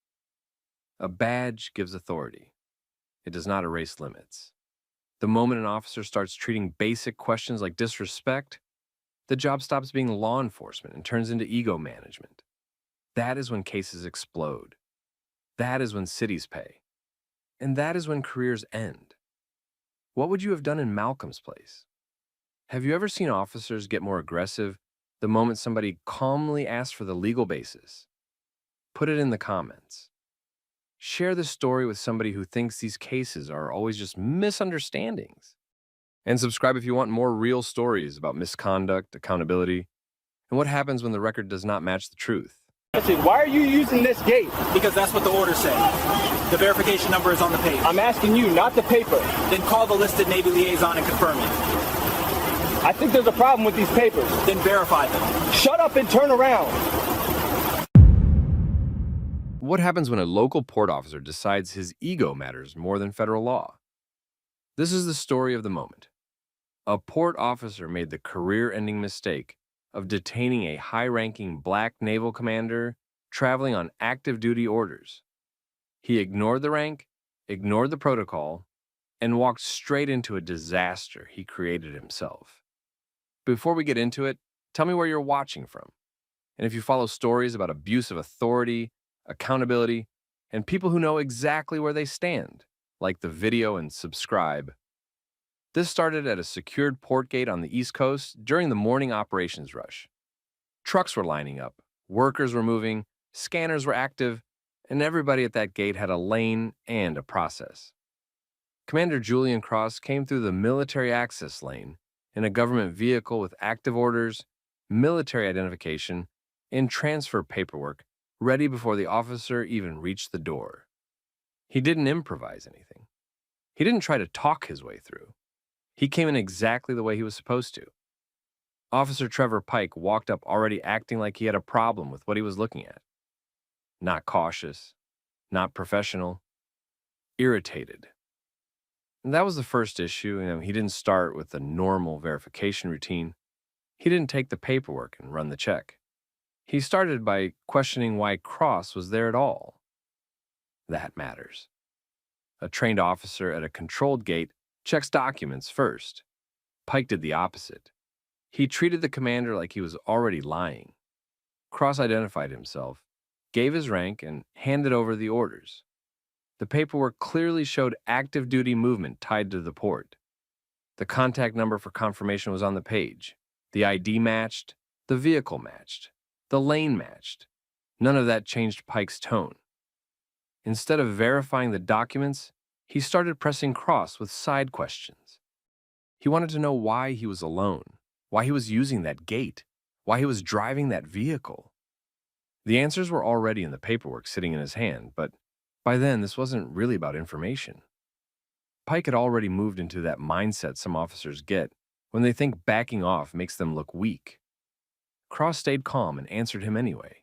A badge gives authority. It does not erase limits. The moment an officer starts treating basic questions like disrespect, the job stops being law enforcement and turns into ego management. That is when cases explode. That is when cities pay. And that is when careers end. What would you have done in Malcolm's place? Have you ever seen officers get more aggressive the moment somebody calmly asks for the legal basis? Put it in the comments. Share this story with somebody who thinks these cases are always just misunderstandings. And subscribe if you want more real stories about misconduct, accountability, and what happens when the record does not match the truth. Why are you using this gate? Because that's what the order said. The verification number is on the page. I'm asking you, not the paper. Then call the listed Navy liaison and confirm it. I think there's a problem with these papers. Then verify them. Shut up and turn around. What happens when a local port officer decides his ego matters more than federal law? This is the story of the moment. A port officer made the career-ending mistake of detaining a high-ranking black naval commander traveling on active duty orders. He ignored the rank, ignored the protocol, and walked straight into a disaster he created himself. Before we get into it, tell me where you're watching from. And if you follow stories about abuse of authority, accountability, and people who know exactly where they stand, like the video and subscribe. This started at a secured port gate on the East Coast during the morning operations rush. Trucks were lining up, workers were moving, scanners were active, and everybody at that gate had a lane and a process. Commander Julian Cross came through the military access lane in a government vehicle with active orders, military identification, and transfer paperwork ready before the officer even reached the door. He didn't improvise anything. He didn't try to talk his way through. He came in exactly the way he was supposed to. Officer Trevor Pike walked up already acting like he had a problem with what he was looking at. Not cautious, not professional, irritated. And that was the first issue. He didn't start with the normal verification routine. He didn't take the paperwork and run the check. He started by questioning why Cross was there at all. That matters. A trained officer at a controlled gate checks documents first. Pike did the opposite. He treated the commander like he was already lying. Cross identified himself, gave his rank, and handed over the orders. The paperwork clearly showed active duty movement tied to the port. The contact number for confirmation was on the page. The ID matched, the vehicle matched, the lane matched. None of that changed Pike's tone. Instead of verifying the documents, he started pressing Cross with side questions. He wanted to know why he was alone, why he was using that gate, why he was driving that vehicle. The answers were already in the paperwork sitting in his hand, but by then this wasn't really about information. Pike had already moved into that mindset some officers get when they think backing off makes them look weak. Cross stayed calm and answered him anyway.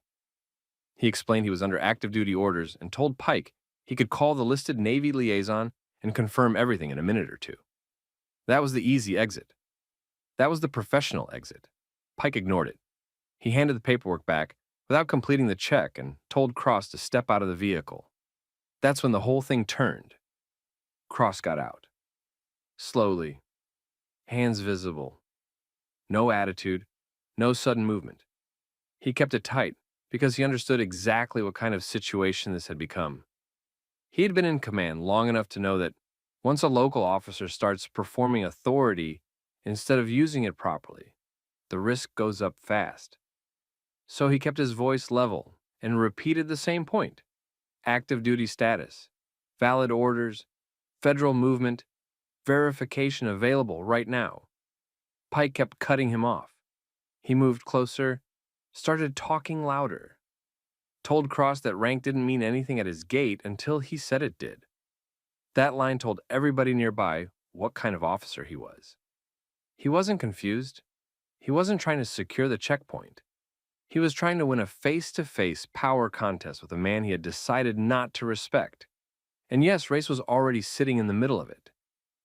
He explained he was under active duty orders and told Pike he could call the listed Navy liaison and confirm everything in a minute or two. That was the easy exit. That was the professional exit. Pike ignored it. He handed the paperwork back without completing the check and told Cross to step out of the vehicle. That's when the whole thing turned. Cross got out. Slowly. Hands visible. No attitude. No sudden movement. He kept it tight because he understood exactly what kind of situation this had become. He had been in command long enough to know that once a local officer starts performing authority instead of using it properly, the risk goes up fast. So he kept his voice level and repeated the same point. Active duty status, valid orders, federal movement, verification available right now. Pike kept cutting him off. He moved closer, started talking louder, told Cross that rank didn't mean anything at his gate until he said it did. That line told everybody nearby what kind of officer he was. He wasn't confused. He wasn't trying to secure the checkpoint. He was trying to win a face-to-face power contest with a man he had decided not to respect. And yes, race was already sitting in the middle of it,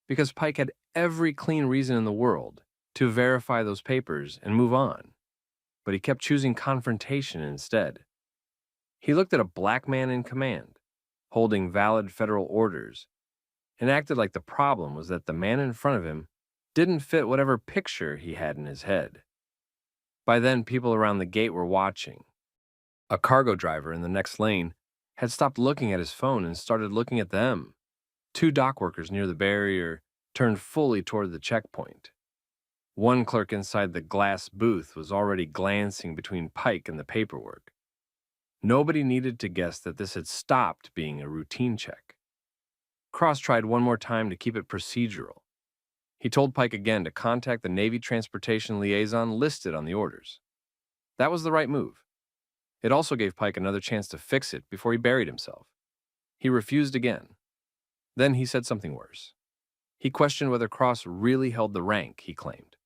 because Pike had every clean reason in the world to verify those papers and move on. But he kept choosing confrontation instead. He looked at a black man in command, holding valid federal orders, and acted like the problem was that the man in front of him didn't fit whatever picture he had in his head. By then, people around the gate were watching. A cargo driver in the next lane had stopped looking at his phone and started looking at them. 2 dock workers near the barrier turned fully toward the checkpoint. One clerk inside the glass booth was already glancing between Pike and the paperwork. Nobody needed to guess that this had stopped being a routine check. Cross tried one more time to keep it procedural. He told Pike again to contact the Navy Transportation Liaison listed on the orders. That was the right move. It also gave Pike another chance to fix it before he buried himself. He refused again. Then he said something worse. He questioned whether Cross really held the rank he claimed.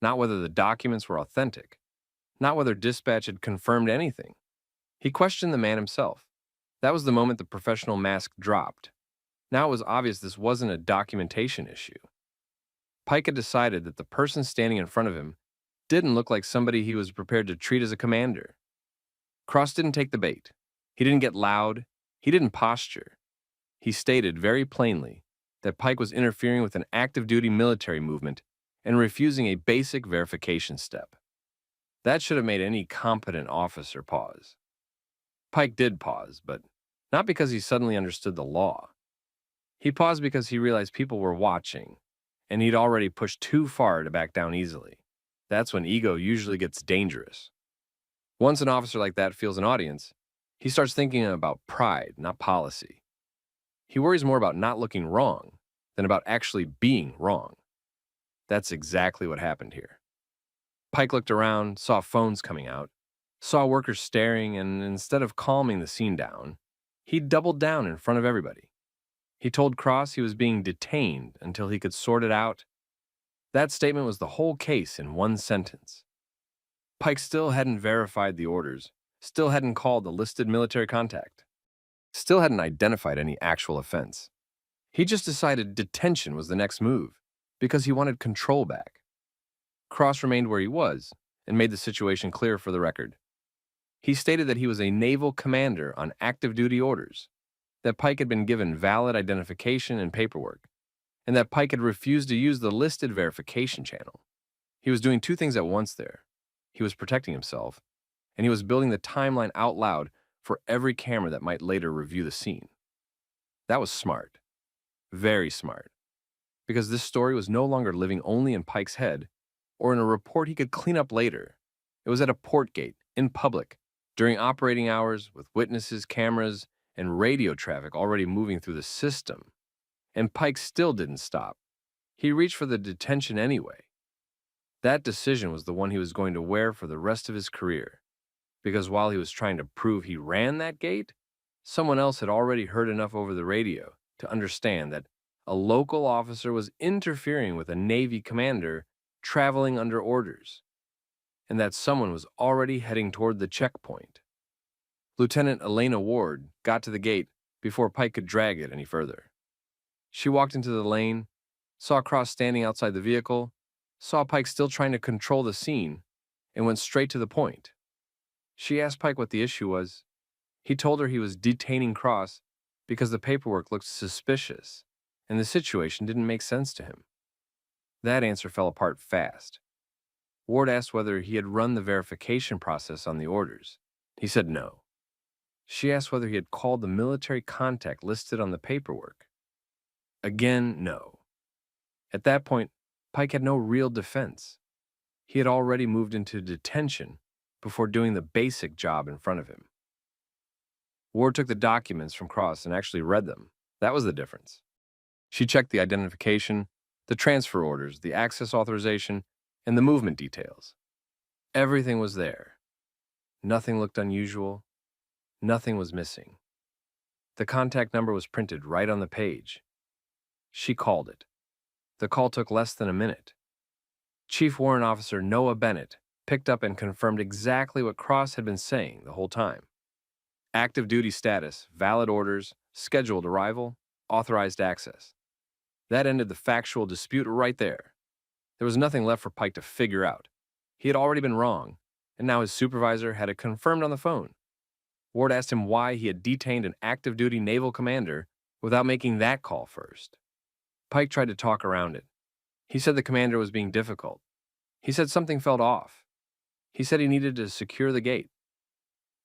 Not whether the documents were authentic. Not whether dispatch had confirmed anything. He questioned the man himself. That was the moment the professional mask dropped. Now it was obvious this wasn't a documentation issue. Pike had decided that the person standing in front of him didn't look like somebody he was prepared to treat as a commander. Cross didn't take the bait. He didn't get loud. He didn't posture. He stated very plainly that Pike was interfering with an active duty military movement and refusing a basic verification step. That should have made any competent officer pause. Pike did pause, but not because he suddenly understood the law. He paused because he realized people were watching, and he'd already pushed too far to back down easily. That's when ego usually gets dangerous. Once an officer like that feels an audience, he starts thinking about pride, not policy. He worries more about not looking wrong than about actually being wrong. That's exactly what happened here. Pike looked around, saw phones coming out, saw workers staring, and instead of calming the scene down, he doubled down in front of everybody. He told Cross he was being detained until he could sort it out. That statement was the whole case in one sentence. Pike still hadn't verified the orders, still hadn't called the listed military contact, still hadn't identified any actual offense. He just decided detention was the next move because he wanted control back. Cross remained where he was and made the situation clear for the record. He stated that he was a naval commander on active duty orders, that Pike had been given valid identification and paperwork, and that Pike had refused to use the listed verification channel. He was doing two things at once there. He was protecting himself, and he was building the timeline out loud for every camera that might later review the scene. That was smart. Very smart. Because this story was no longer living only in Pike's head or in a report he could clean up later. It was at a port gate, in public, during operating hours, with witnesses, cameras, and radio traffic already moving through the system. And Pike still didn't stop. He reached for the detention anyway. That decision was the one he was going to wear for the rest of his career, because while he was trying to prove he ran that gate, someone else had already heard enough over the radio to understand that a local officer was interfering with a Navy commander traveling under orders, and that someone was already heading toward the checkpoint. Lieutenant Elena Ward got to the gate before Pike could drag it any further. She walked into the lane, saw Cross standing outside the vehicle, saw Pike still trying to control the scene, and went straight to the point. She asked Pike what the issue was. He told her he was detaining Cross because the paperwork looked suspicious, and the situation didn't make sense to him. That answer fell apart fast. Ward asked whether he had run the verification process on the orders. He said no. She asked whether he had called the military contact listed on the paperwork. Again, no. At that point, Pike had no real defense. He had already moved into detention before doing the basic job in front of him. Ward took the documents from Cross and actually read them. That was the difference. She checked the identification, the transfer orders, the access authorization, and the movement details. Everything was there. Nothing looked unusual. Nothing was missing. The contact number was printed right on the page. She called it. The call took less than a minute. Chief Warrant Officer Noah Bennett picked up and confirmed exactly what Cross had been saying the whole time. Active duty status, valid orders, scheduled arrival, authorized access. That ended the factual dispute right there. There was nothing left for Pike to figure out. He had already been wrong, and now his supervisor had it confirmed on the phone. Ward asked him why he had detained an active duty naval commander without making that call first. Pike tried to talk around it. He said the commander was being difficult. He said something felt off. He said he needed to secure the gate.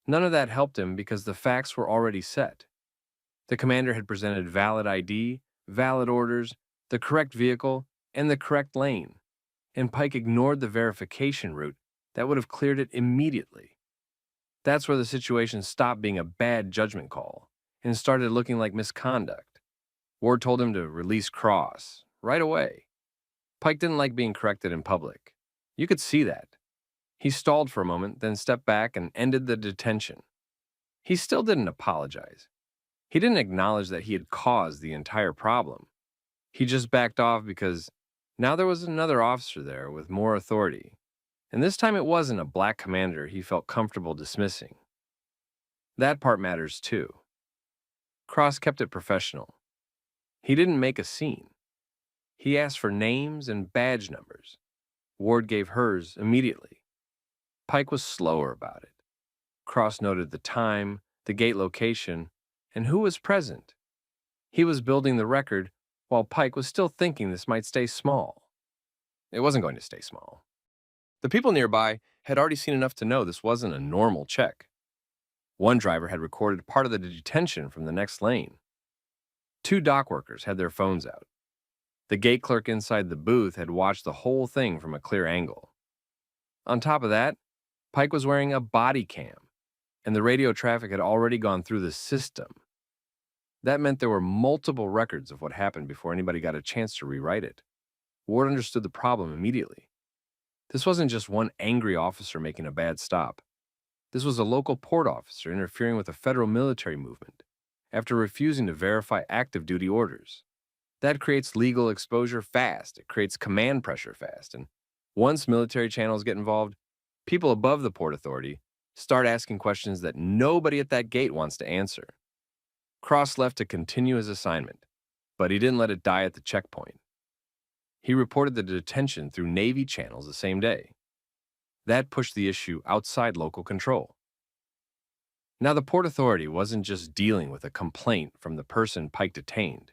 None of that helped him because the facts were already set. The commander had presented valid ID, valid orders, the correct vehicle, and the correct lane, and Pike ignored the verification route that would have cleared it immediately. That's where the situation stopped being a bad judgment call and started looking like misconduct. Ward told him to release Cross right away. Pike didn't like being corrected in public. You could see that. He stalled for a moment, then stepped back and ended the detention. He still didn't apologize. He didn't acknowledge that he had caused the entire problem. He just backed off because now there was another officer there with more authority. And this time it wasn't a black commander he felt comfortable dismissing. That part matters too. Cross kept it professional. He didn't make a scene. He asked for names and badge numbers. Ward gave hers immediately. Pike was slower about it. Cross noted the time, the gate location, and who was present. He was building the record while Pike was still thinking this might stay small. It wasn't going to stay small. The people nearby had already seen enough to know this wasn't a normal check. One driver had recorded part of the detention from the next lane. 2 dock workers had their phones out. The gate clerk inside the booth had watched the whole thing from a clear angle. On top of that, Pike was wearing a body cam, and the radio traffic had already gone through the system. That meant there were multiple records of what happened before anybody got a chance to rewrite it. Ward understood the problem immediately. This wasn't just one angry officer making a bad stop. This was a local port officer interfering with a federal military movement after refusing to verify active duty orders. That creates legal exposure fast. It creates command pressure fast. And once military channels get involved, people above the Port Authority start asking questions that nobody at that gate wants to answer. Cross left to continue his assignment, but he didn't let it die at the checkpoint. He reported the detention through Navy channels the same day. That pushed the issue outside local control. Now, the Port Authority wasn't just dealing with a complaint from the person Pike detained.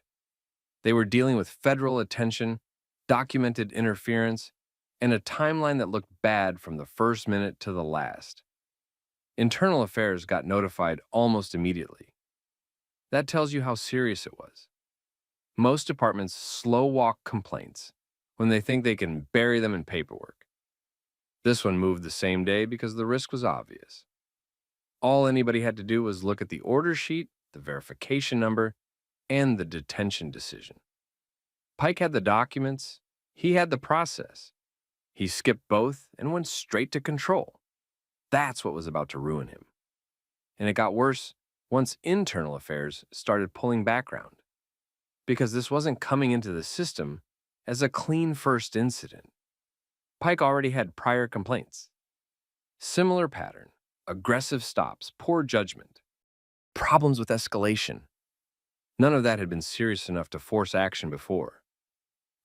They were dealing with federal attention, documented interference, and a timeline that looked bad from the first minute to the last. Internal Affairs got notified almost immediately. That tells you how serious it was. Most departments slow-walk complaints when they think they can bury them in paperwork. This one moved the same day because the risk was obvious. All anybody had to do was look at the order sheet, the verification number, and the detention decision. Pike had the documents, he had the process. He skipped both and went straight to control. That's what was about to ruin him. And it got worse once Internal Affairs started pulling background, because this wasn't coming into the system as a clean first incident. Pike already had prior complaints. Similar pattern, aggressive stops, poor judgment, problems with escalation. None of that had been serious enough to force action before.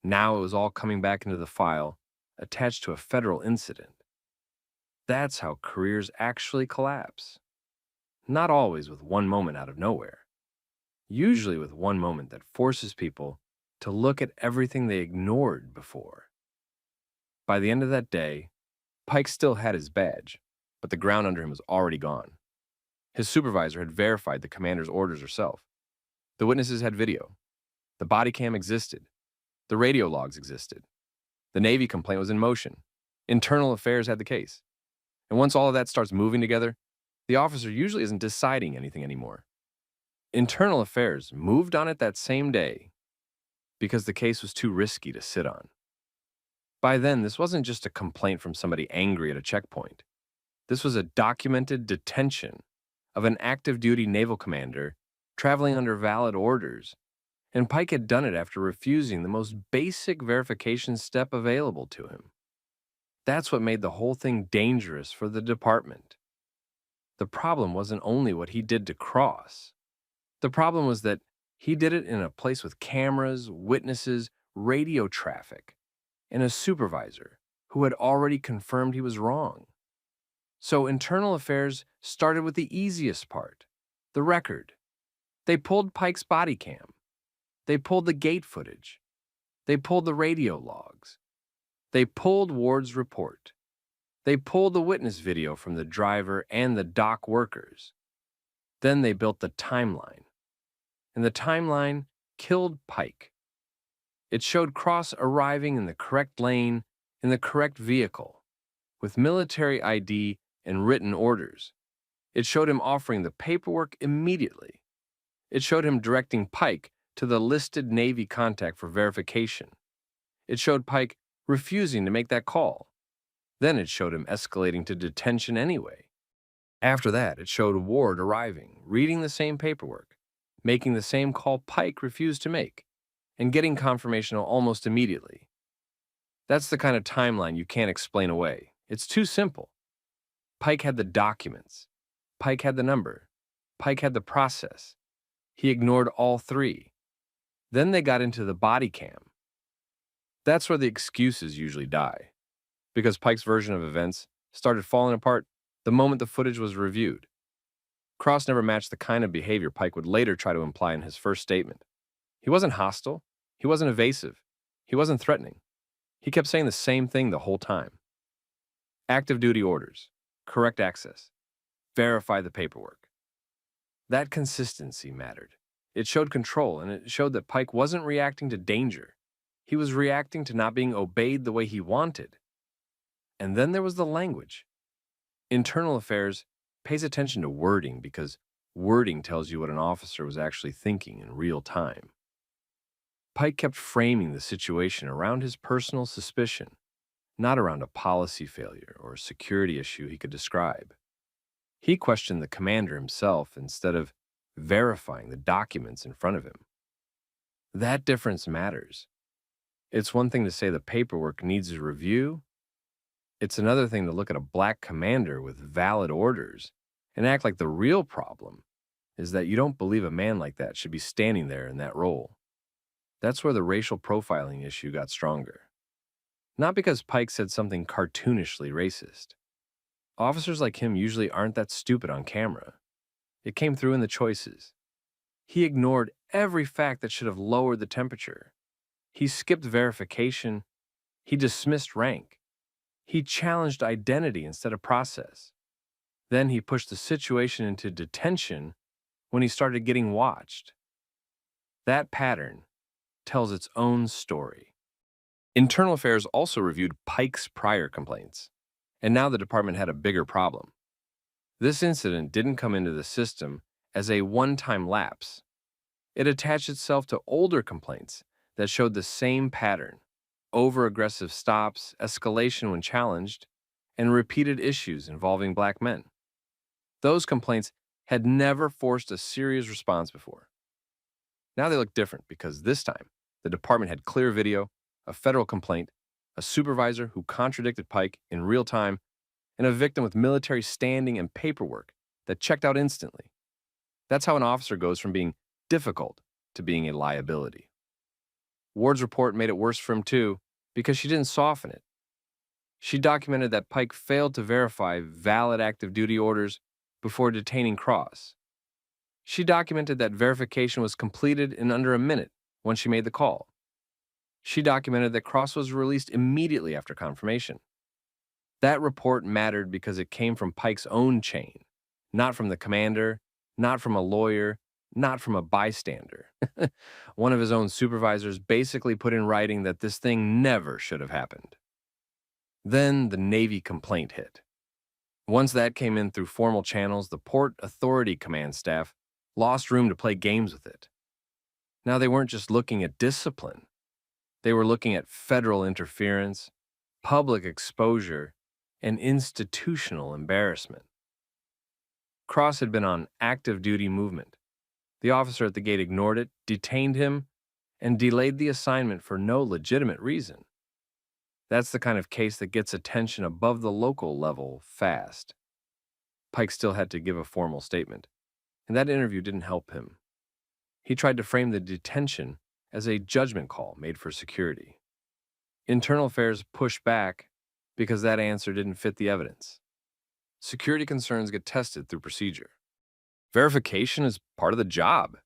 Now it was all coming back into the file, attached to a federal incident. That's how careers actually collapse. Not always with one moment out of nowhere. Usually with one moment that forces people to look at everything they ignored before. By the end of that day, Pike still had his badge, but the ground under him was already gone. His supervisor had verified the commander's orders herself. The witnesses had video. The body cam existed. The radio logs existed. The Navy complaint was in motion. Internal Affairs had the case. And once all of that starts moving together, the officer usually isn't deciding anything anymore. Internal Affairs moved on it that same day because the case was too risky to sit on. By then, this wasn't just a complaint from somebody angry at a checkpoint. This was a documented detention of an active duty naval commander traveling under valid orders, and Pike had done it after refusing the most basic verification step available to him. That's what made the whole thing dangerous for the department. The problem wasn't only what he did to Cross. The problem was that he did it in a place with cameras, witnesses, radio traffic, and a supervisor who had already confirmed he was wrong. So Internal Affairs started with the easiest part, the record. They pulled Pike's body cam. They pulled the gate footage. They pulled the radio logs. They pulled Ward's report. They pulled the witness video from the driver and the dock workers. Then they built the timeline. And the timeline killed Pike. It showed Cross arriving in the correct lane, in the correct vehicle, with military ID and written orders. It showed him offering the paperwork immediately. It showed him directing Pike to the listed Navy contact for verification. It showed Pike refusing to make that call. Then it showed him escalating to detention anyway. After that, it showed Ward arriving, reading the same paperwork, making the same call Pike refused to make, and getting confirmation almost immediately. That's the kind of timeline you can't explain away. It's too simple. Pike had the documents. Pike had the number. Pike had the process. He ignored all three. Then they got into the body cam. That's where the excuses usually die, because Pike's version of events started falling apart the moment the footage was reviewed. Cross never matched the kind of behavior Pike would later try to imply in his first statement. He wasn't hostile. He wasn't evasive. He wasn't threatening. He kept saying the same thing the whole time. Active duty orders, correct access, verify the paperwork. That consistency mattered. It showed control, and it showed that Pike wasn't reacting to danger. He was reacting to not being obeyed the way he wanted. And then there was the language. Internal Affairs pays attention to wording because wording tells you what an officer was actually thinking in real time. Pike kept framing the situation around his personal suspicion, not around a policy failure or a security issue he could describe. He questioned the commander himself instead of verifying the documents in front of him. That difference matters. It's one thing to say the paperwork needs a review. It's another thing to look at a black commander with valid orders and act like the real problem is that you don't believe a man like that should be standing there in that role. That's where the racial profiling issue got stronger. Not because Pike said something cartoonishly racist. Officers like him usually aren't that stupid on camera. It came through in the choices. He ignored every fact that should have lowered the temperature. He skipped verification. He dismissed rank. He challenged identity instead of process. Then he pushed the situation into detention when he started getting watched. That pattern tells its own story. Internal Affairs also reviewed Pike's prior complaints, and now the department had a bigger problem. This incident didn't come into the system as a one-time lapse. It attached itself to older complaints that showed the same pattern: over-aggressive stops, escalation when challenged, and repeated issues involving black men. Those complaints had never forced a serious response before. Now they look different because this time the department had clear video, a federal complaint, a supervisor who contradicted Pike in real time, and a victim with military standing and paperwork that checked out instantly. That's how an officer goes from being difficult to being a liability. Ward's report made it worse for him too, because she didn't soften it. She documented that Pike failed to verify valid active duty orders before detaining Cross. She documented that verification was completed in under a minute when she made the call. She documented that Cross was released immediately after confirmation. That report mattered because it came from Pike's own chain, not from the commander, not from a lawyer, not from a bystander. One of his own supervisors basically put in writing that this thing never should have happened. Then the Navy complaint hit. Once that came in through formal channels, the Port Authority command staff lost room to play games with it. Now they weren't just looking at discipline. They were looking at federal interference, public exposure, and institutional embarrassment. Cross had been on active duty movement. The officer at the gate ignored it, detained him, and delayed the assignment for no legitimate reason. That's the kind of case that gets attention above the local level fast. Pike still had to give a formal statement, and that interview didn't help him. He tried to frame the detention as a judgment call made for security. Internal Affairs pushed back because that answer didn't fit the evidence. Security concerns get tested through procedure. Verification is part of the job.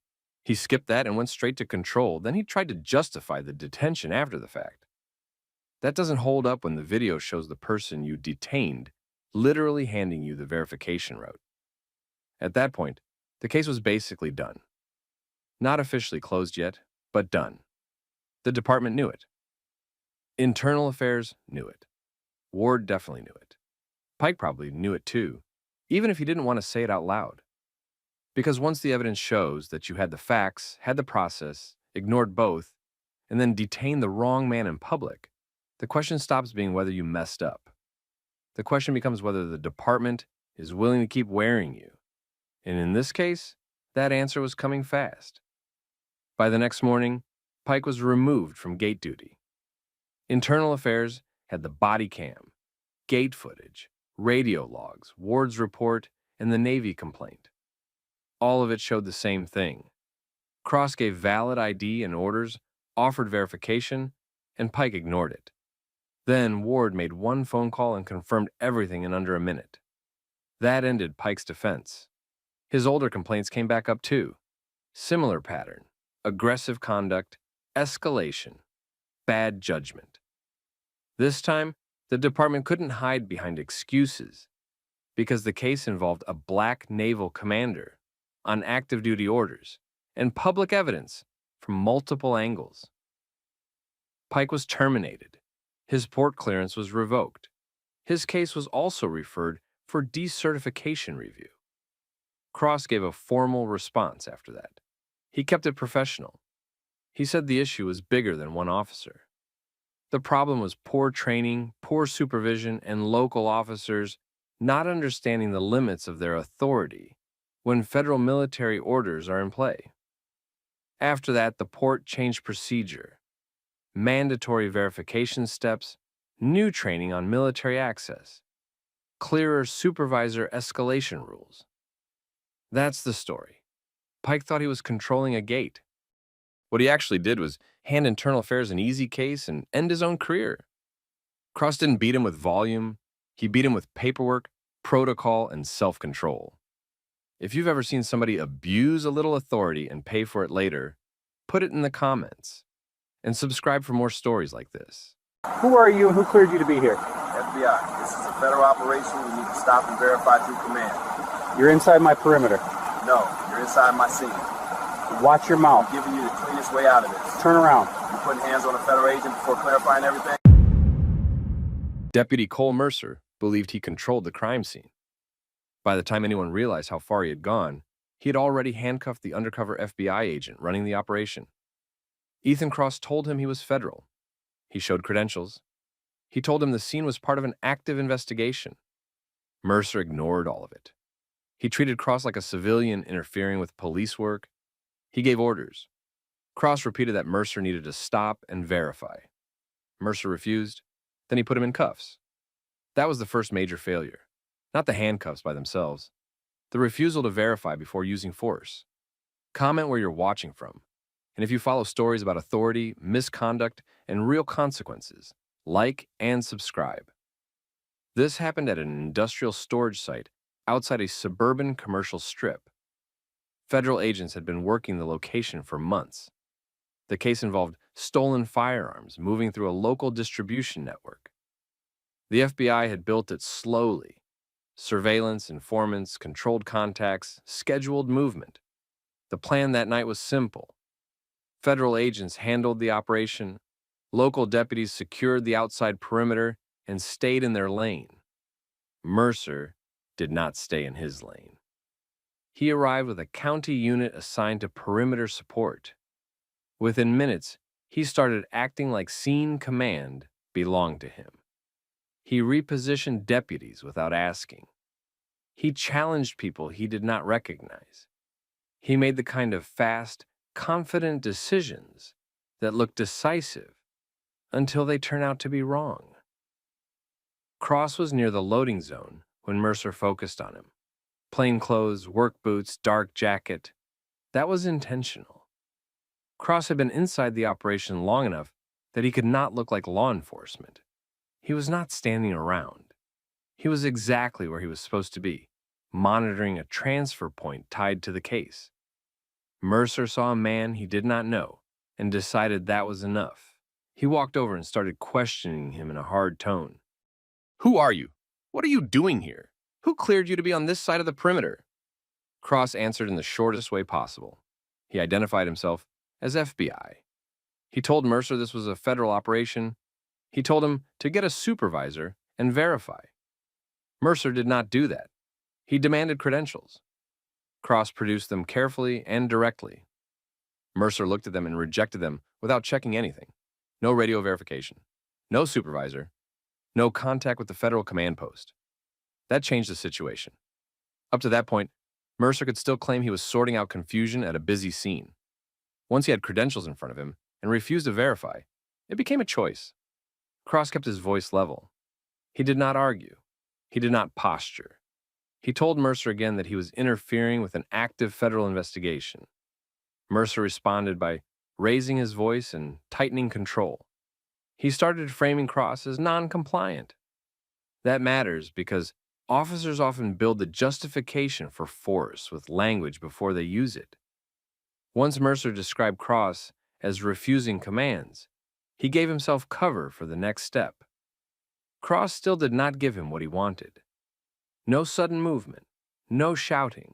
He skipped that and went straight to control. Then he tried to justify the detention after the fact. That doesn't hold up when the video shows the person you detained literally handing you the verification route. At that point, the case was basically done. Not officially closed yet, but done. The department knew it. Internal Affairs knew it. Ward definitely knew it. Pike probably knew it too, even if he didn't want to say it out loud. Because once the evidence shows that you had the facts, had the process, ignored both, and then detained the wrong man in public, the question stops being whether you messed up. The question becomes whether the department is willing to keep wearing you. And in this case, that answer was coming fast. By the next morning, Pike was removed from gate duty. Internal Affairs had the body cam, gate footage, radio logs, Ward's report, and the Navy complaint. All of it showed the same thing. Cross gave valid ID and orders, offered verification, and Pike ignored it. Then Ward made one phone call and confirmed everything in under a minute. That ended Pike's defense. His older complaints came back up too. Similar pattern: aggressive conduct, escalation, bad judgment. This time, The department couldn't hide behind excuses because the case involved a black naval commander on active duty orders and public evidence from multiple angles. Pike was terminated. His port clearance was revoked. His case was also referred for decertification review. Cross gave a formal response after that. He kept it professional. He said the issue was bigger than one officer. The problem was poor training, poor supervision, and local officers not understanding the limits of their authority when federal military orders are in play. After that, the port changed procedure, mandatory verification steps, new training on military access, clearer supervisor escalation rules. That's the story. Pike thought he was controlling a gate. What he actually did was hand internal affairs an easy case and end his own career. Cross didn't beat him with volume. He beat him with paperwork, protocol, and self-control. If you've ever seen somebody abuse a little authority and pay for it later, put it in the comments. And subscribe for more stories like this. Who are you and who cleared you to be here? FBI, this is a federal operation. We need to stop and verify through command. You're inside my perimeter. No, you're inside my scene. Watch your mouth. I'm giving you the cleanest way out of this. Turn around. You putting hands on a federal agent before clarifying everything? Deputy Cole Mercer believed he controlled the crime scene. By the time anyone realized how far he had gone, he had already handcuffed the undercover FBI agent running the operation. Ethan Cross told him he was federal. He showed credentials. He told him the scene was part of an active investigation. Mercer ignored all of it. He treated Cross like a civilian interfering with police work. He gave orders. Cross repeated that Mercer needed to stop and verify. Mercer refused. Then he put him in cuffs. That was the first major failure. Not the handcuffs by themselves. The refusal to verify before using force. Comment where you're watching from. And if you follow stories about authority, misconduct, and real consequences, like and subscribe. This happened at an industrial storage site outside a suburban commercial strip. Federal agents had been working the location for months. The case involved stolen firearms moving through a local distribution network. The FBI had built it slowly. Surveillance, informants, controlled contacts, scheduled movement. The plan that night was simple. Federal agents handled the operation. Local deputies secured the outside perimeter and stayed in their lane. Mercer did not stay in his lane. He arrived with a county unit assigned to perimeter support. Within minutes, he started acting like scene command belonged to him. He repositioned deputies without asking. He challenged people he did not recognize. He made the kind of fast, confident decisions that look decisive until they turn out to be wrong. Cross was near the loading zone when Mercer focused on him. Plain clothes, work boots, dark jacket. That was intentional. Cross had been inside the operation long enough that he could not look like law enforcement. He was not standing around. He was exactly where he was supposed to be, monitoring a transfer point tied to the case. Mercer saw a man he did not know and decided that was enough. He walked over and started questioning him in a hard tone. "Who are you? What are you doing here? Who cleared you to be on this side of the perimeter?" Cross answered in the shortest way possible. He identified himself as FBI. He told Mercer this was a federal operation. He told him to get a supervisor and verify. Mercer did not do that. He demanded credentials. Cross produced them carefully and directly. Mercer looked at them and rejected them without checking anything. No radio verification. No supervisor. No contact with the federal command post. That changed the situation. Up to that point, Mercer could still claim he was sorting out confusion at a busy scene. Once he had credentials in front of him and refused to verify, it became a choice. Cross kept his voice level. He did not argue. He did not posture. He told Mercer again that he was interfering with an active federal investigation. Mercer responded by raising his voice and tightening control. He started framing Cross as non-compliant. That matters because officers often build the justification for force with language before they use it. Once Mercer described Cross as refusing commands, he gave himself cover for the next step. Cross still did not give him what he wanted. No sudden movement, no shouting,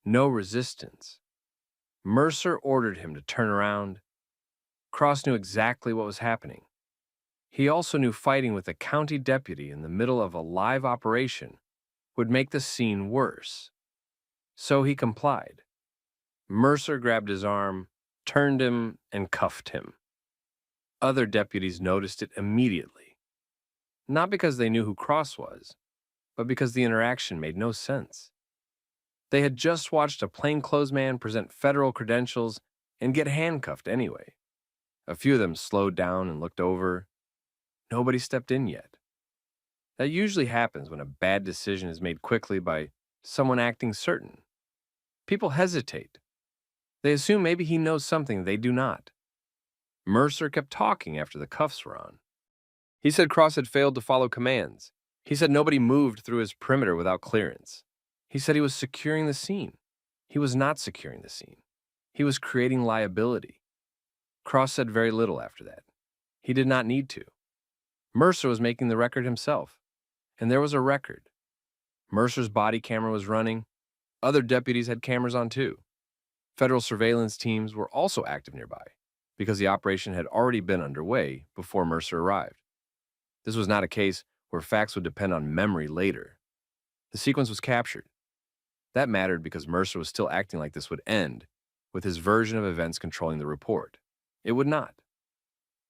no resistance. Mercer ordered him to turn around. Cross knew exactly what was happening. He also knew fighting with a county deputy in the middle of a live operation would make the scene worse. So he complied. Mercer grabbed his arm, turned him, and cuffed him. Other deputies noticed it immediately. Not because they knew who Cross was, but because the interaction made no sense. They had just watched a plainclothesman present federal credentials and get handcuffed anyway. A few of them slowed down and looked over. Nobody stepped in yet. That usually happens when a bad decision is made quickly by someone acting certain. People hesitate. They assume maybe he knows something they do not. Mercer kept talking after the cuffs were on. He said Cross had failed to follow commands. He said nobody moved through his perimeter without clearance. He said he was securing the scene. He was not securing the scene. He was creating liability. Cross said very little after that. He did not need to. Mercer was making the record himself, and there was a record. Mercer's body camera was running. Other deputies had cameras on too. Federal surveillance teams were also active nearby because the operation had already been underway before Mercer arrived. This was not a case where facts would depend on memory later. The sequence was captured. That mattered because Mercer was still acting like this would end, with his version of events controlling the report. It would not.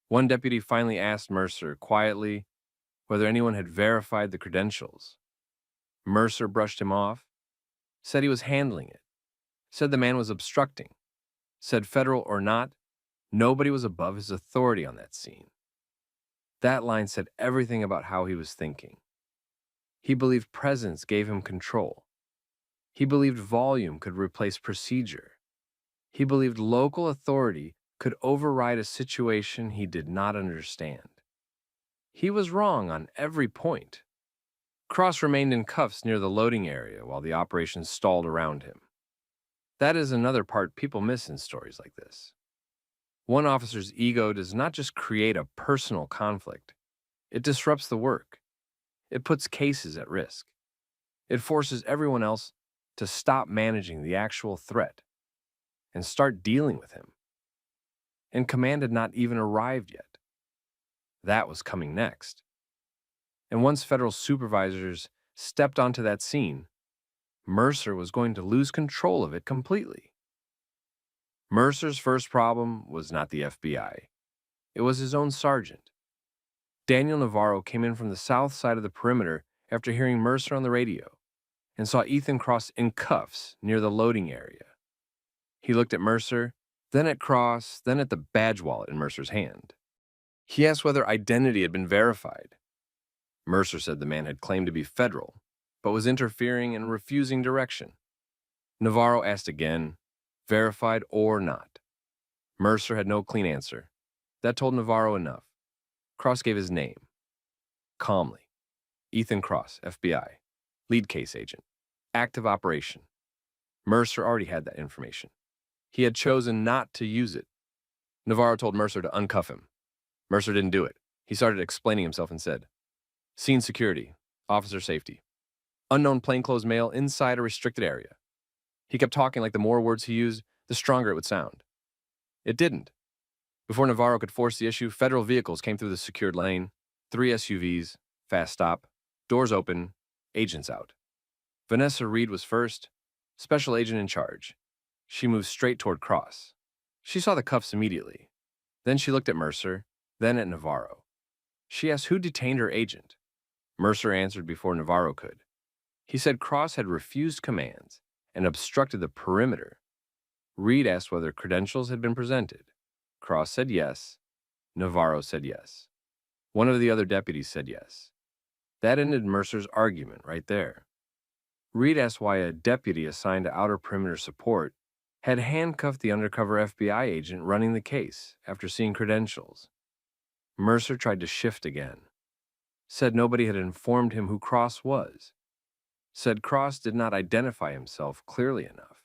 One deputy finally asked Mercer quietly whether anyone had verified the credentials. Mercer brushed him off, said he was handling it, said the man was obstructing, said federal or not, nobody was above his authority on that scene. That line said everything about how he was thinking. He believed presence gave him control. He believed volume could replace procedure. He believed local authority could override a situation he did not understand. He was wrong on every point. Cross remained in cuffs near the loading area while the operation stalled around him. That is another part people miss in stories like this. One officer's ego does not just create a personal conflict. It disrupts the work. It puts cases at risk. It forces everyone else to stop managing the actual threat and start dealing with him. And command had not even arrived yet. That was coming next. And once federal supervisors stepped onto that scene, Mercer was going to lose control of it completely. Mercer's first problem was not the FBI. It was his own sergeant. Daniel Navarro came in from the south side of the perimeter after hearing Mercer on the radio and saw Ethan Cross in cuffs near the loading area. He looked at Mercer, then at Cross, then at the badge wallet in Mercer's hand. He asked whether identity had been verified. Mercer said the man had claimed to be federal, but was interfering and refusing direction. Navarro asked again, verified or not. Mercer had no clean answer. That told Navarro enough. Cross gave his name. Calmly. Ethan Cross, FBI. Lead case agent. Active operation. Mercer already had that information. He had chosen not to use it. Navarro told Mercer to uncuff him. Mercer didn't do it. He started explaining himself and said, scene security, officer safety, unknown plainclothes male inside a restricted area. He kept talking like the more words he used, the stronger it would sound. It didn't. Before Navarro could force the issue, federal vehicles came through the secured lane, 3 SUVs, fast stop, doors open, agents out. Vanessa Reed was first, special agent in charge. She moved straight toward Cross. She saw the cuffs immediately. Then she looked at Mercer, then at Navarro. She asked who detained her agent. Mercer answered before Navarro could. He said Cross had refused commands and obstructed the perimeter. Reed asked whether credentials had been presented. Cross said yes. Navarro said yes. One of the other deputies said yes. That ended Mercer's argument right there. Reed asked why a deputy assigned to outer perimeter support had handcuffed the undercover FBI agent running the case after seeing credentials. Mercer tried to shift again. Said nobody had informed him who Cross was. Said Cross did not identify himself clearly enough.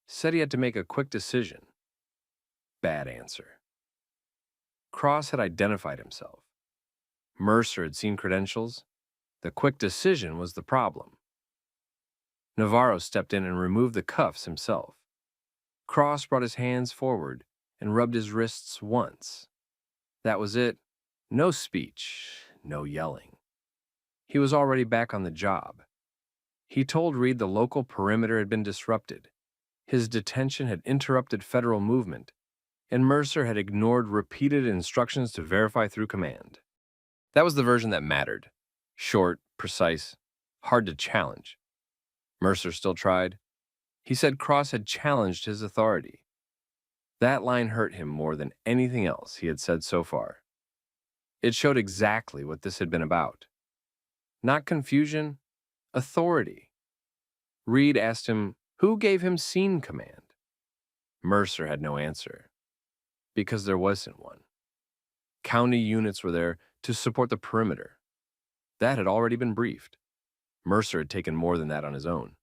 Said he had to make a quick decision. Bad answer. Cross had identified himself. Mercer had seen credentials. The quick decision was the problem. Navarro stepped in and removed the cuffs himself. Cross brought his hands forward and rubbed his wrists once. That was it. No speech, no yelling. He was already back on the job. He told Reed the local perimeter had been disrupted. His detention had interrupted federal movement, and Mercer had ignored repeated instructions to verify through command. That was the version that mattered. Short, precise, hard to challenge. Mercer still tried. He said Cross had challenged his authority. That line hurt him more than anything else he had said so far. It showed exactly what this had been about. Not confusion, authority. Reed asked him who gave him scene command. Mercer had no answer, because there wasn't one. County units were there to support the perimeter. That had already been briefed. Mercer had taken more than that on his own.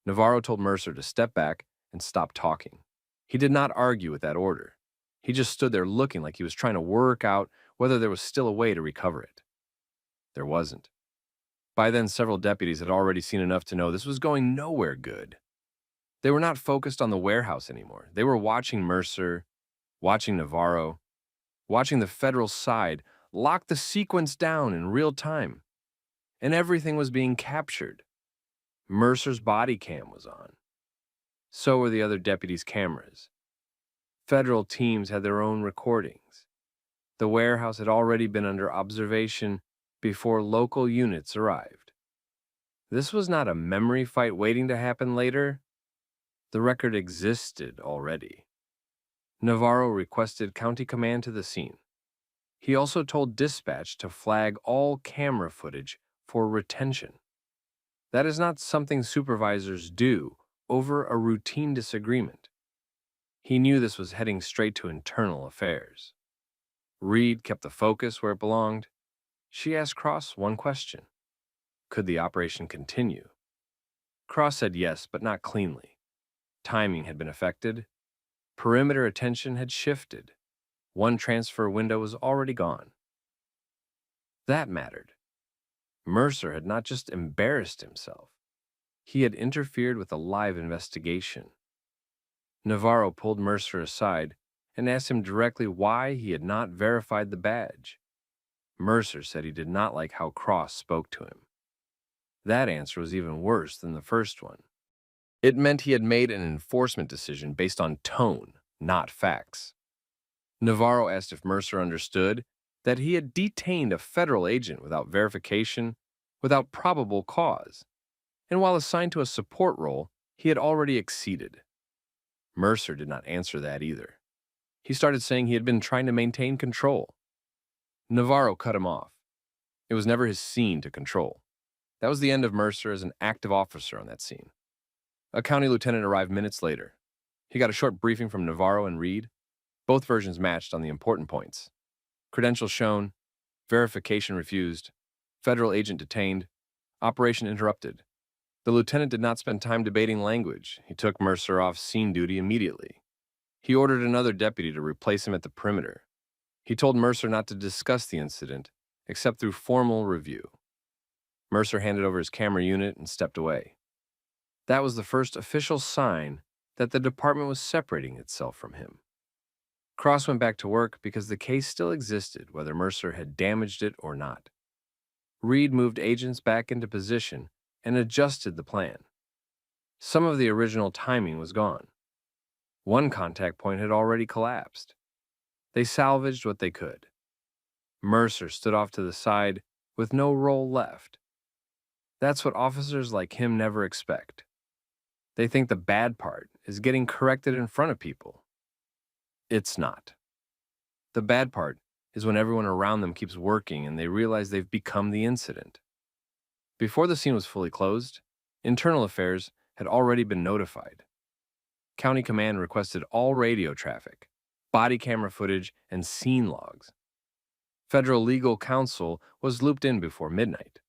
Navarro told Mercer to step back and stop talking. He did not argue with that order. He just stood there looking like he was trying to work out whether there was still a way to recover it. There wasn't. By then, several deputies had already seen enough to know this was going nowhere good. They were not focused on the warehouse anymore. They were watching Mercer, watching Navarro, watching the federal side lock the sequence down in real time. And everything was being captured. Mercer's Bodycam was on. So were the other deputies' cameras. Federal teams had their own recordings. The warehouse had already been under observation before local units arrived. This was not a memory fight waiting to happen later. The record existed already. Navarro requested county command to the scene. He also told dispatch to flag all camera footage for retention. That is not something supervisors do over a routine disagreement. He knew this was heading straight to internal affairs. Reed kept the focus where it belonged. She asked Cross one question. Could the operation continue? Cross said yes, but not cleanly. Timing had been affected. Perimeter attention had shifted. One transfer window was already gone. That mattered. Mercer had not just embarrassed himself. He had interfered with a live investigation. Navarro pulled Mercer aside and asked him directly why he had not verified the badge. Mercer said he did not like how Cross spoke to him. That answer was even worse than the first one. It meant he had made an enforcement decision based on tone, not facts. Navarro asked if Mercer understood that he had detained a federal agent without verification, without probable cause, and while assigned to a support role, he had already exceeded. Mercer did not answer that either. He started saying he had been trying to maintain control. Navarro cut him off. It was never his scene to control. That was the end of Mercer as an active officer on that scene. A county lieutenant arrived minutes later. He got a short briefing from Navarro and Reed. Both versions matched on the important points. Credentials shown, verification refused, federal agent detained, operation interrupted. The lieutenant did not spend time debating language. He took Mercer off scene duty immediately. He ordered another deputy to replace him at the perimeter. He told Mercer not to discuss the incident, except through formal review. Mercer handed over his camera unit and stepped away. That was the first official sign that the department was separating itself from him. Cross went back to work because the case still existed, whether Mercer had damaged it or not. Reed moved agents back into position and adjusted the plan. Some of the original timing was gone. One contact point had already collapsed. They salvaged what they could. Mercer stood off to the side with no role left. That's what officers like him never expect. They think the bad part is getting corrected in front of people. It's not. The bad part is when everyone around them keeps working and they realize they've become the incident. Before the scene was fully closed, internal affairs had already been notified. County command requested all radio traffic, body camera footage, and scene logs. Federal legal counsel was looped in before midnight.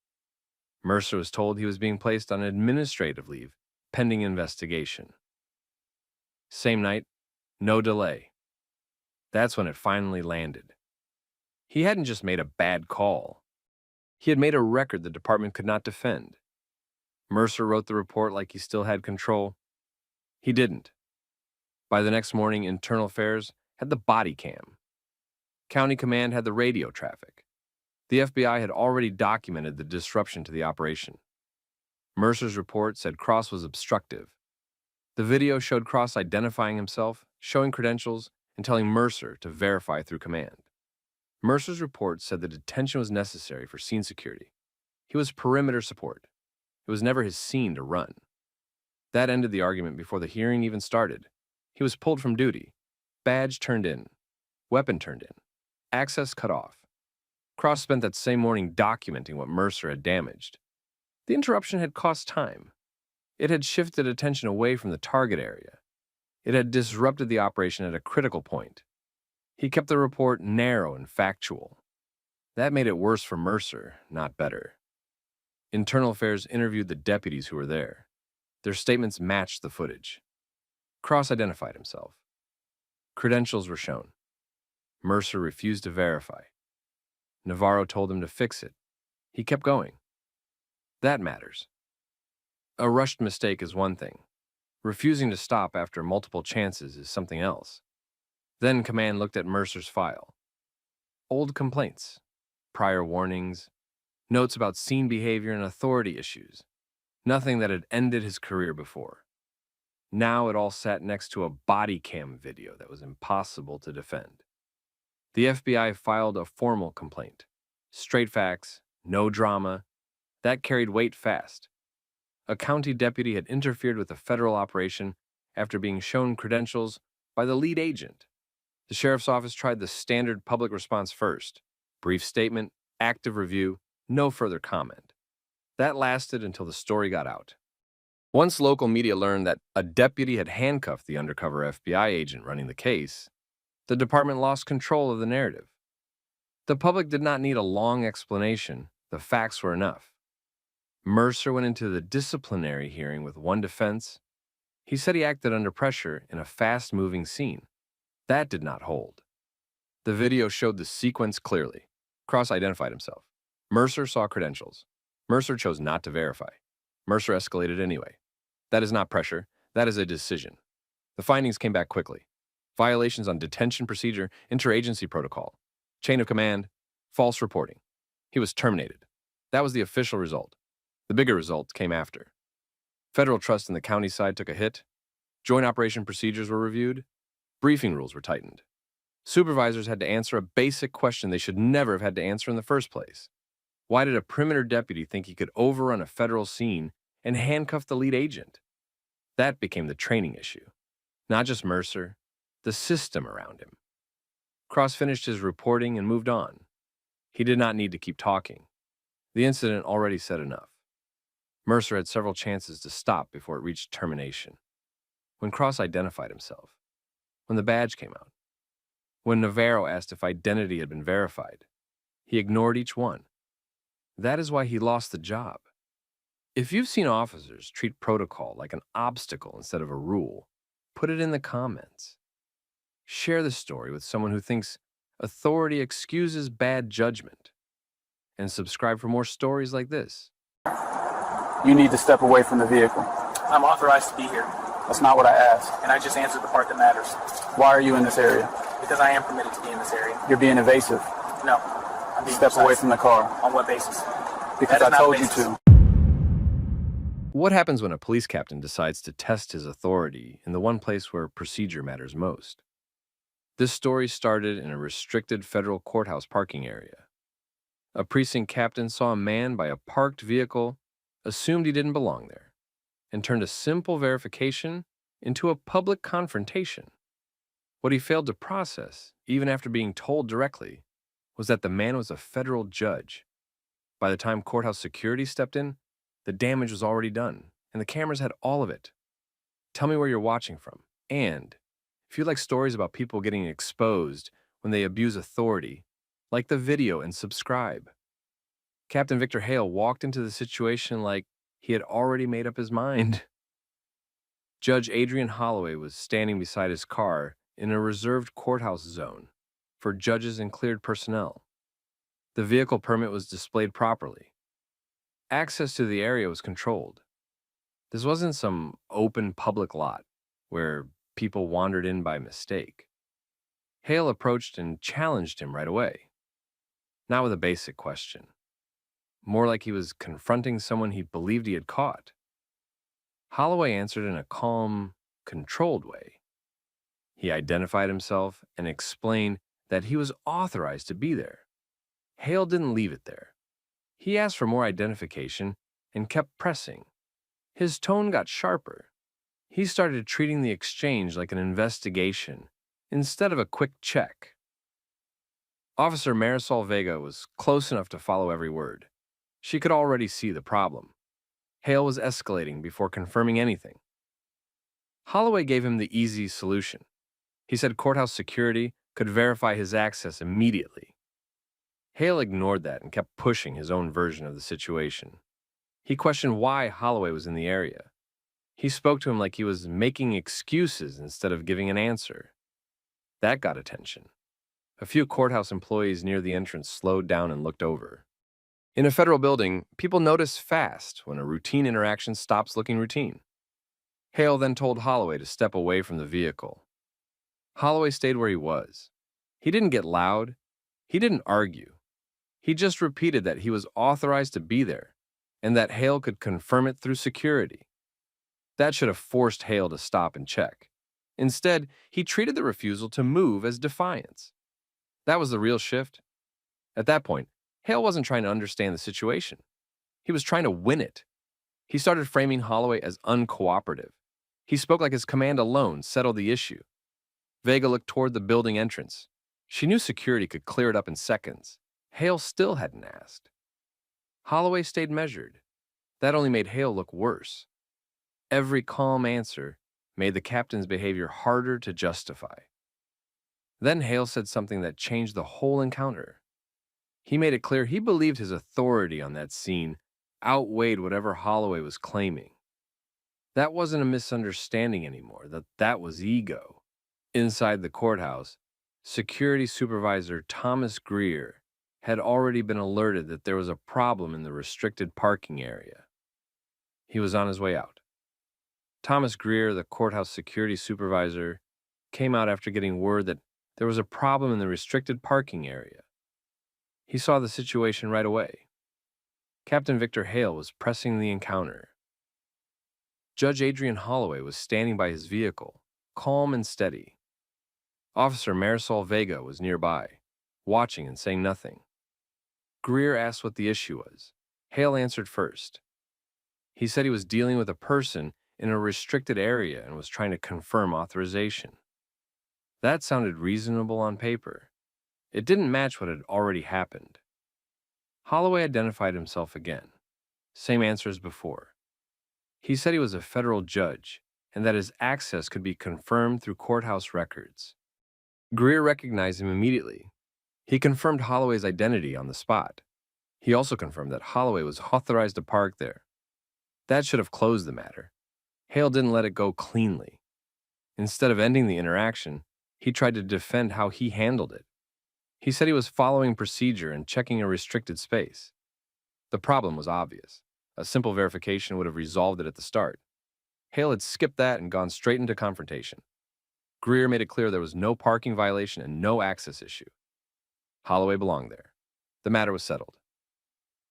Mercer was told he was being placed on administrative leave pending investigation. Same night, no delay. That's when it finally landed. He hadn't just made a bad call. He had made a record the department could not defend. Mercer wrote the report like he still had control. He didn't. By the next morning, Internal Affairs had the body cam. County Command had the radio traffic. The FBI had already documented the disruption to the operation. Mercer's report said Cross was obstructive. The video showed Cross identifying himself, showing credentials, and telling Mercer to verify through command. Mercer's report said the detention was necessary for scene security. He was perimeter support. It was never his scene to run. That ended the argument before the hearing even started. He was pulled from duty. Badge turned in. Weapon turned in. Access cut off. Cross spent that same morning documenting what Mercer had damaged. The interruption had cost time. It had shifted attention away from the target area. It had disrupted the operation at a critical point. He kept the report narrow and factual. That made it worse for Mercer, not better. Internal Affairs interviewed the deputies who were there. Their statements matched the footage. Cross identified himself. Credentials were shown. Mercer refused to verify. Navarro told him to fix it. He kept going. That matters. A rushed mistake is one thing. Refusing to stop after multiple chances is something else. Then Command looked at Mercer's file. Old complaints, prior warnings, notes about scene behavior and authority issues. Nothing that had ended his career before. Now it all sat next to a body cam video that was impossible to defend. The FBI filed a formal complaint. Straight facts, no drama. That carried weight fast. A county deputy had interfered with a federal operation after being shown credentials by the lead agent. The sheriff's office tried the standard public response first. Brief statement, active review, no further comment. That lasted until the story got out. Once local media learned that a deputy had handcuffed the undercover FBI agent running the case, the department lost control of the narrative. The public did not need a long explanation. The facts were enough. Mercer went into the disciplinary hearing with one defense. He said he acted under pressure in a fast-moving scene. That did not hold. The video showed the sequence clearly. Cross identified himself. Mercer saw credentials. Mercer chose not to verify. Mercer escalated anyway. That is not pressure. That is a decision. The findings came back quickly. Violations on detention procedure, interagency protocol, chain of command, false reporting. He was terminated. That was the official result. The bigger results came after. Federal trust in the county side took a hit. Joint operation procedures were reviewed. Briefing rules were tightened. Supervisors had to answer a basic question they should never have had to answer in the first place. Why did a perimeter deputy think he could overrun a federal scene and handcuff the lead agent? That became the training issue. Not just Mercer, the system around him. Cross finished his reporting and moved on. He did not need to keep talking. The incident already said enough. Mercer had several chances to stop before it reached termination. When Cross identified himself, when the badge came out, when Navarro asked if identity had been verified, he ignored each one. That is why he lost the job. If you've seen officers treat protocol like an obstacle instead of a rule, put it in the comments. Share the story with someone who thinks authority excuses bad judgment. And subscribe for more stories like this. You need to step away from the vehicle. I'm authorized to be here, That's not what I asked. and I just answered the part that matters. Why are you in this area? Because I am permitted to be in this area. You're being evasive. No. I'm being Step away precise. from the car. On what basis? Because That I is not told you basis. to. What happens when a police captain decides to test his authority in the one place where procedure matters most? This story started in a restricted federal courthouse parking area. A precinct captain saw a man by a parked vehicle, assumed he didn't belong there, and turned a simple verification into a public confrontation. What he failed to process, even after being told directly, was that the man was a federal judge. By the time courthouse security stepped in, the damage was already done, and the cameras had all of it. Tell me where you're watching from, and if you like stories about people getting exposed when they abuse authority, like the video and subscribe. Captain Victor Hale walked into the situation like he had already made up his mind. Judge Adrian Holloway was standing beside his car in a reserved courthouse zone for judges and cleared personnel. The vehicle permit was displayed properly. Access to the area was controlled. This wasn't some open public lot where people wandered in by mistake. Hale approached and challenged him right away. Not with a basic question. More like he was confronting someone he believed he had caught. Holloway answered in a calm, controlled way. He identified himself and explained that he was authorized to be there. Hale didn't leave it there. He asked for more identification and kept pressing. His tone got sharper. He started treating the exchange like an investigation instead of a quick check. Officer Marisol Vega was close enough to follow every word. She could already see the problem. Hale was escalating before confirming anything. Holloway gave him the easy solution. He said courthouse security could verify his access immediately. Hale ignored that and kept pushing his own version of the situation. He questioned why Holloway was in the area. He spoke to him like he was making excuses instead of giving an answer. That got attention. A few courthouse employees near the entrance slowed down and looked over. In a federal building, people notice fast when a routine interaction stops looking routine. Hale then told Holloway to step away from the vehicle. Holloway stayed where he was. He didn't get loud. He didn't argue. He just repeated that he was authorized to be there and that Hale could confirm it through security. That should have forced Hale to stop and check. Instead, he treated the refusal to move as defiance. That was the real shift. At that point, Hale wasn't trying to understand the situation. He was trying to win it. He started framing Holloway as uncooperative. He spoke like his command alone settled the issue. Vega looked toward the building entrance. She knew security could clear it up in seconds. Hale still hadn't asked. Holloway stayed measured. That only made Hale look worse. Every calm answer made the captain's behavior harder to justify. Then Hale said something that changed the whole encounter. He made it clear he believed his authority on that scene outweighed whatever Holloway was claiming. That wasn't a misunderstanding anymore, that was ego. Inside the courthouse, Security Supervisor Thomas Greer had already been alerted that there was a problem in the restricted parking area. He was on his way out. Thomas Greer, the courthouse security supervisor, came out after getting word that there was a problem in the restricted parking area. He saw the situation right away. Captain Victor Hale was pressing the encounter. Judge Adrian Holloway was standing by his vehicle, calm and steady. Officer Marisol Vega was nearby, watching and saying nothing. Greer asked what the issue was. Hale answered first. He said he was dealing with a person in a restricted area and was trying to confirm authorization. That sounded reasonable on paper. It didn't match what had already happened. Holloway identified himself again. Same answer as before. He said he was a federal judge and that his access could be confirmed through courthouse records. Greer recognized him immediately. He confirmed Holloway's identity on the spot. He also confirmed that Holloway was authorized to park there. That should have closed the matter. Hale didn't let it go cleanly. Instead of ending the interaction, he tried to defend how he handled it. He said he was following procedure and checking a restricted space. The problem was obvious. A simple verification would have resolved it at the start. Hale had skipped that and gone straight into confrontation. Greer made it clear there was no parking violation and no access issue. Holloway belonged there. The matter was settled.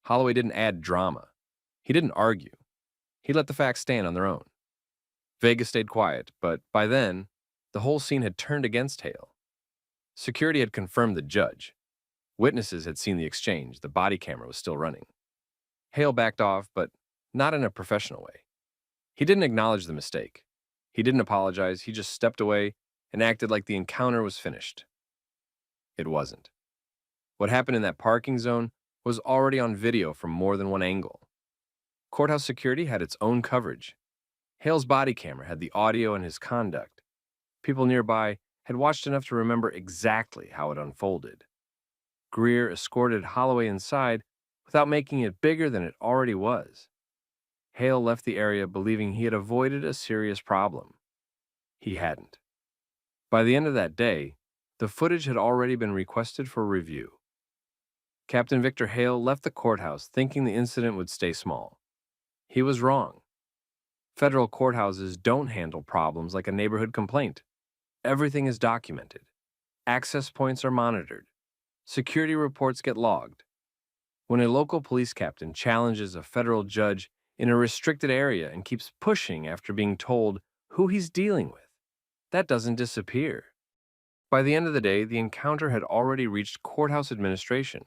Holloway didn't add drama. He didn't argue. He let the facts stand on their own. Vega stayed quiet, but by then, the whole scene had turned against Hale. Security had confirmed the judge. Witnesses had seen the exchange. The body camera was still running. Hale backed off, but not in a professional way. He didn't acknowledge the mistake. He didn't apologize. He just stepped away and acted like the encounter was finished. It wasn't. What happened in that parking zone was already on video from more than one angle. Courthouse security had its own coverage. Hale's body camera had the audio and his conduct. People nearby had watched enough to remember exactly how it unfolded. Greer escorted Holloway inside without making it bigger than it already was. Hale left the area believing he had avoided a serious problem. He hadn't. By the end of that day, the footage had already been requested for review. Captain Victor Hale left the courthouse thinking the incident would stay small. He was wrong. Federal courthouses don't handle problems like a neighborhood complaint. Everything is documented. Access points are monitored. Security reports get logged. When a local police captain challenges a federal judge in a restricted area and keeps pushing after being told who he's dealing with, that doesn't disappear. By the end of the day, the encounter had already reached courthouse administration.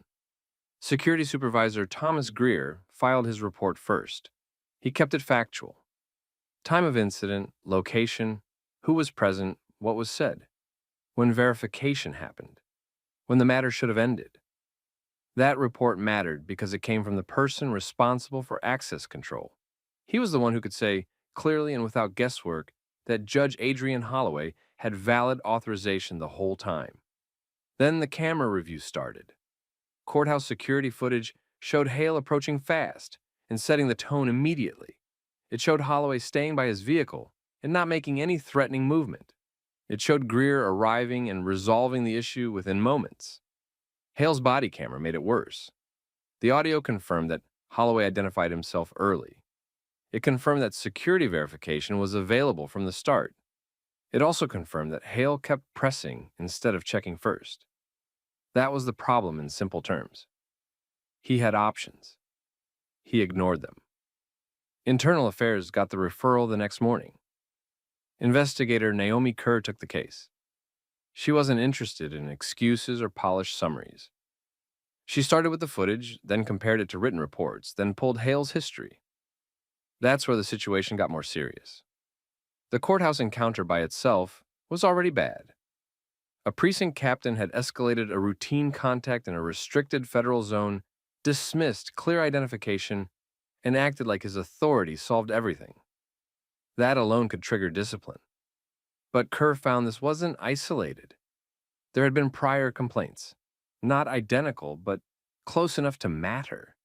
Security Supervisor Thomas Greer filed his report first. He kept it factual. Time of incident, location, who was present, what was said, when verification happened, when the matter should have ended. That report mattered because it came from the person responsible for access control. He was the one who could say, clearly and without guesswork, that Judge Adrian Holloway had valid authorization the whole time. Then the camera review started. Courthouse security footage showed Hale approaching fast and setting the tone immediately. It showed Holloway staying by his vehicle and not making any threatening movement. It showed Greer arriving and resolving the issue within moments. Hale's body camera made it worse. The audio confirmed that Holloway identified himself early. It confirmed that security verification was available from the start. It also confirmed that Hale kept pressing instead of checking first. That was the problem in simple terms. He had options. He ignored them. Internal Affairs got the referral the next morning. Investigator Naomi Kerr took the case. She wasn't interested in excuses or polished summaries. She started with the footage, then compared it to written reports, then pulled Hale's history. That's where the situation got more serious. The courthouse encounter by itself was already bad. A precinct captain had escalated a routine contact in a restricted federal zone, dismissed clear identification, and acted like his authority solved everything. That alone could trigger discipline. But Kerr found this wasn't isolated. There had been prior complaints, not identical, but close enough to matter.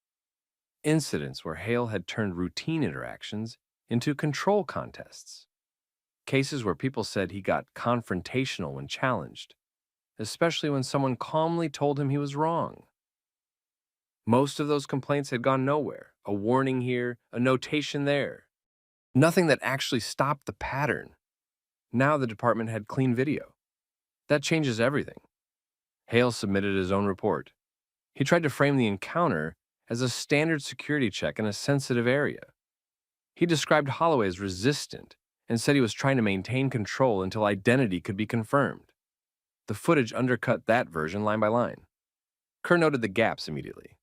Incidents where Hale had turned routine interactions into control contests. Cases where people said he got confrontational when challenged, especially when someone calmly told him he was wrong. Most of those complaints had gone nowhere, a warning here, a notation there. Nothing that actually stopped the pattern. Now the department had clean video. That changes everything. Hale submitted his own report. He tried to frame the encounter as a standard security check in a sensitive area. He described Holloway as resistant and said he was trying to maintain control until identity could be confirmed. The footage undercut that version line by line. Kerr noted the gaps immediately.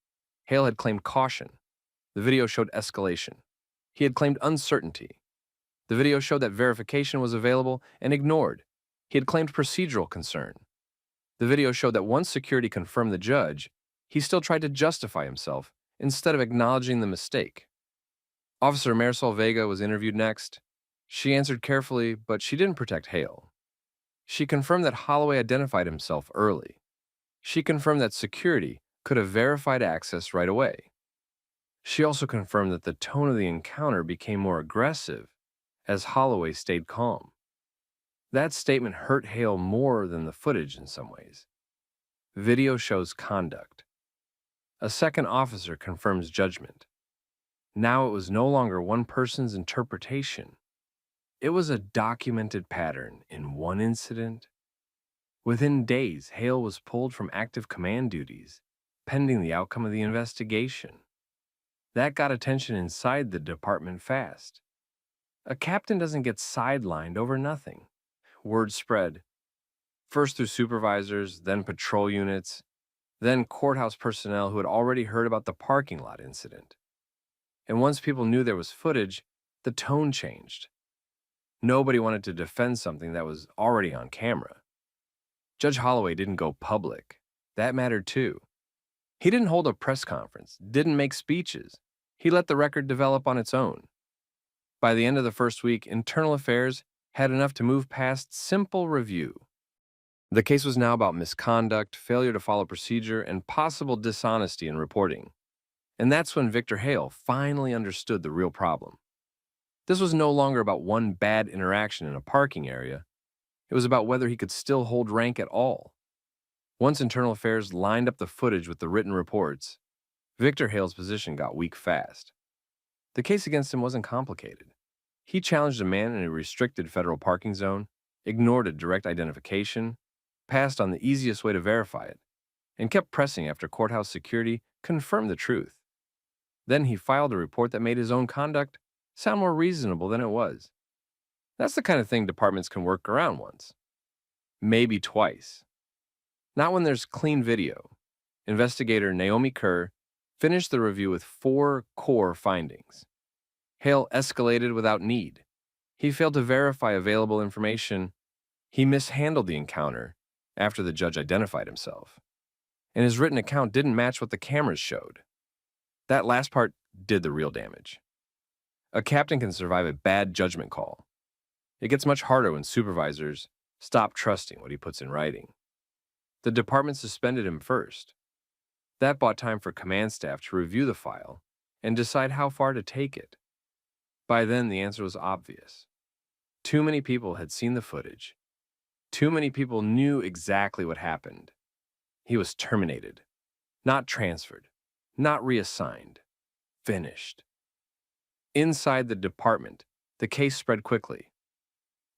Hale had claimed caution. The video showed escalation. He had claimed uncertainty. The video showed that verification was available and ignored. He had claimed procedural concern. The video showed that once security confirmed the judge, he still tried to justify himself instead of acknowledging the mistake. Officer Marisol Vega was interviewed next. She answered carefully, but she didn't protect Hale. She confirmed that Holloway identified himself early. She confirmed that security could have verified access right away. She also confirmed that the tone of the encounter became more aggressive as Holloway stayed calm. That statement hurt Hale more than the footage in some ways. Video shows conduct. A second officer confirms judgment. Now it was no longer one person's interpretation. It was a documented pattern in one incident. Within days, Hale was pulled from active command duties, pending the outcome of the investigation. That got attention inside the department fast. A captain doesn't get sidelined over nothing. Word spread. First through supervisors, then patrol units, then courthouse personnel who had already heard about the parking lot incident. And once people knew there was footage, the tone changed. Nobody wanted to defend something that was already on camera. Judge Holloway didn't go public. That mattered too. He didn't hold a press conference, didn't make speeches. He let the record develop on its own. By the end of the first week, Internal Affairs had enough to move past simple review. The case was now about misconduct, failure to follow procedure, and possible dishonesty in reporting. And that's when Victor Hale finally understood the real problem. This was no longer about one bad interaction in a parking area. It was about whether he could still hold rank at all. Once Internal Affairs lined up the footage with the written reports, Victor Hale's position got weak fast. The case against him wasn't complicated. He challenged a man in a restricted federal parking zone, ignored a direct identification, passed on the easiest way to verify it, and kept pressing after courthouse security confirmed the truth. Then he filed a report that made his own conduct sound more reasonable than it was. That's the kind of thing departments can work around once. Maybe twice. Not when there's clean video. Investigator Naomi Kerr finished the review with 4 core findings. Hale escalated without need. He failed to verify available information. He mishandled the encounter after the judge identified himself. And his written account didn't match what the cameras showed. That last part did the real damage. A captain can survive a bad judgment call. It gets much harder when supervisors stop trusting what he puts in writing. The department suspended him first. That bought time for command staff to review the file and decide how far to take it. By then, the answer was obvious. Too many people had seen the footage. Too many people knew exactly what happened. He was terminated, not transferred, not reassigned, finished. Inside the department, the case spread quickly.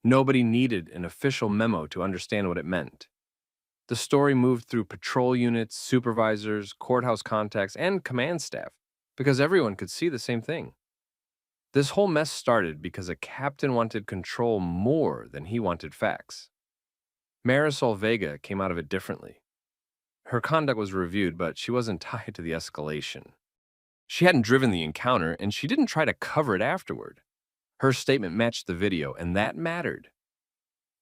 Nobody needed an official memo to understand what it meant. The story moved through patrol units, supervisors, courthouse contacts, and command staff because everyone could see the same thing. This whole mess started because a captain wanted control more than he wanted facts. Marisol Vega came out of it differently. Her conduct was reviewed, but she wasn't tied to the escalation. She hadn't driven the encounter, and she didn't try to cover it afterward. Her statement matched the video, and that mattered.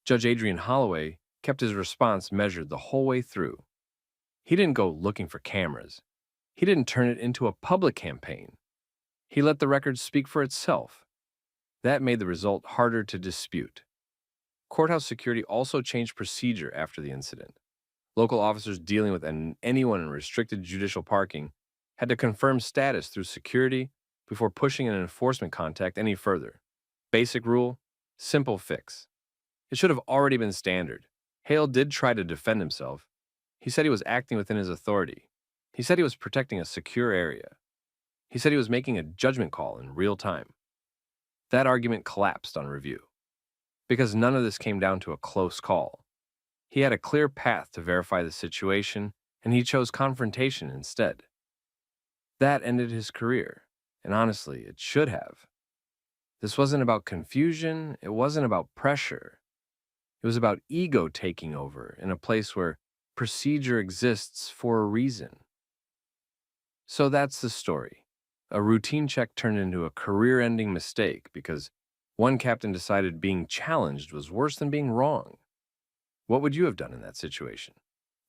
Judge Adrian Holloway kept his response measured the whole way through. He didn't go looking for cameras. He didn't turn it into a public campaign. He let the record speak for itself. That made the result harder to dispute. Courthouse security also changed procedure after the incident. Local officers dealing with anyone in restricted judicial parking had to confirm status through security before pushing an enforcement contact any further. Basic rule, simple fix. It should have already been standard. Hale did try to defend himself. He said he was acting within his authority. He said he was protecting a secure area. He said he was making a judgment call in real time. That argument collapsed on review, because none of this came down to a close call. He had a clear path to verify the situation, and he chose confrontation instead. That ended his career, and honestly, it should have. This wasn't about confusion, it wasn't about pressure. It was about ego taking over in a place where procedure exists for a reason. So that's the story. A routine check turned into a career-ending mistake because one captain decided being challenged was worse than being wrong. What would you have done in that situation?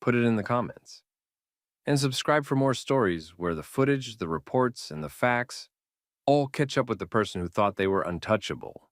Put it in the comments. And subscribe for more stories where the footage, the reports, and the facts all catch up with the person who thought they were untouchable.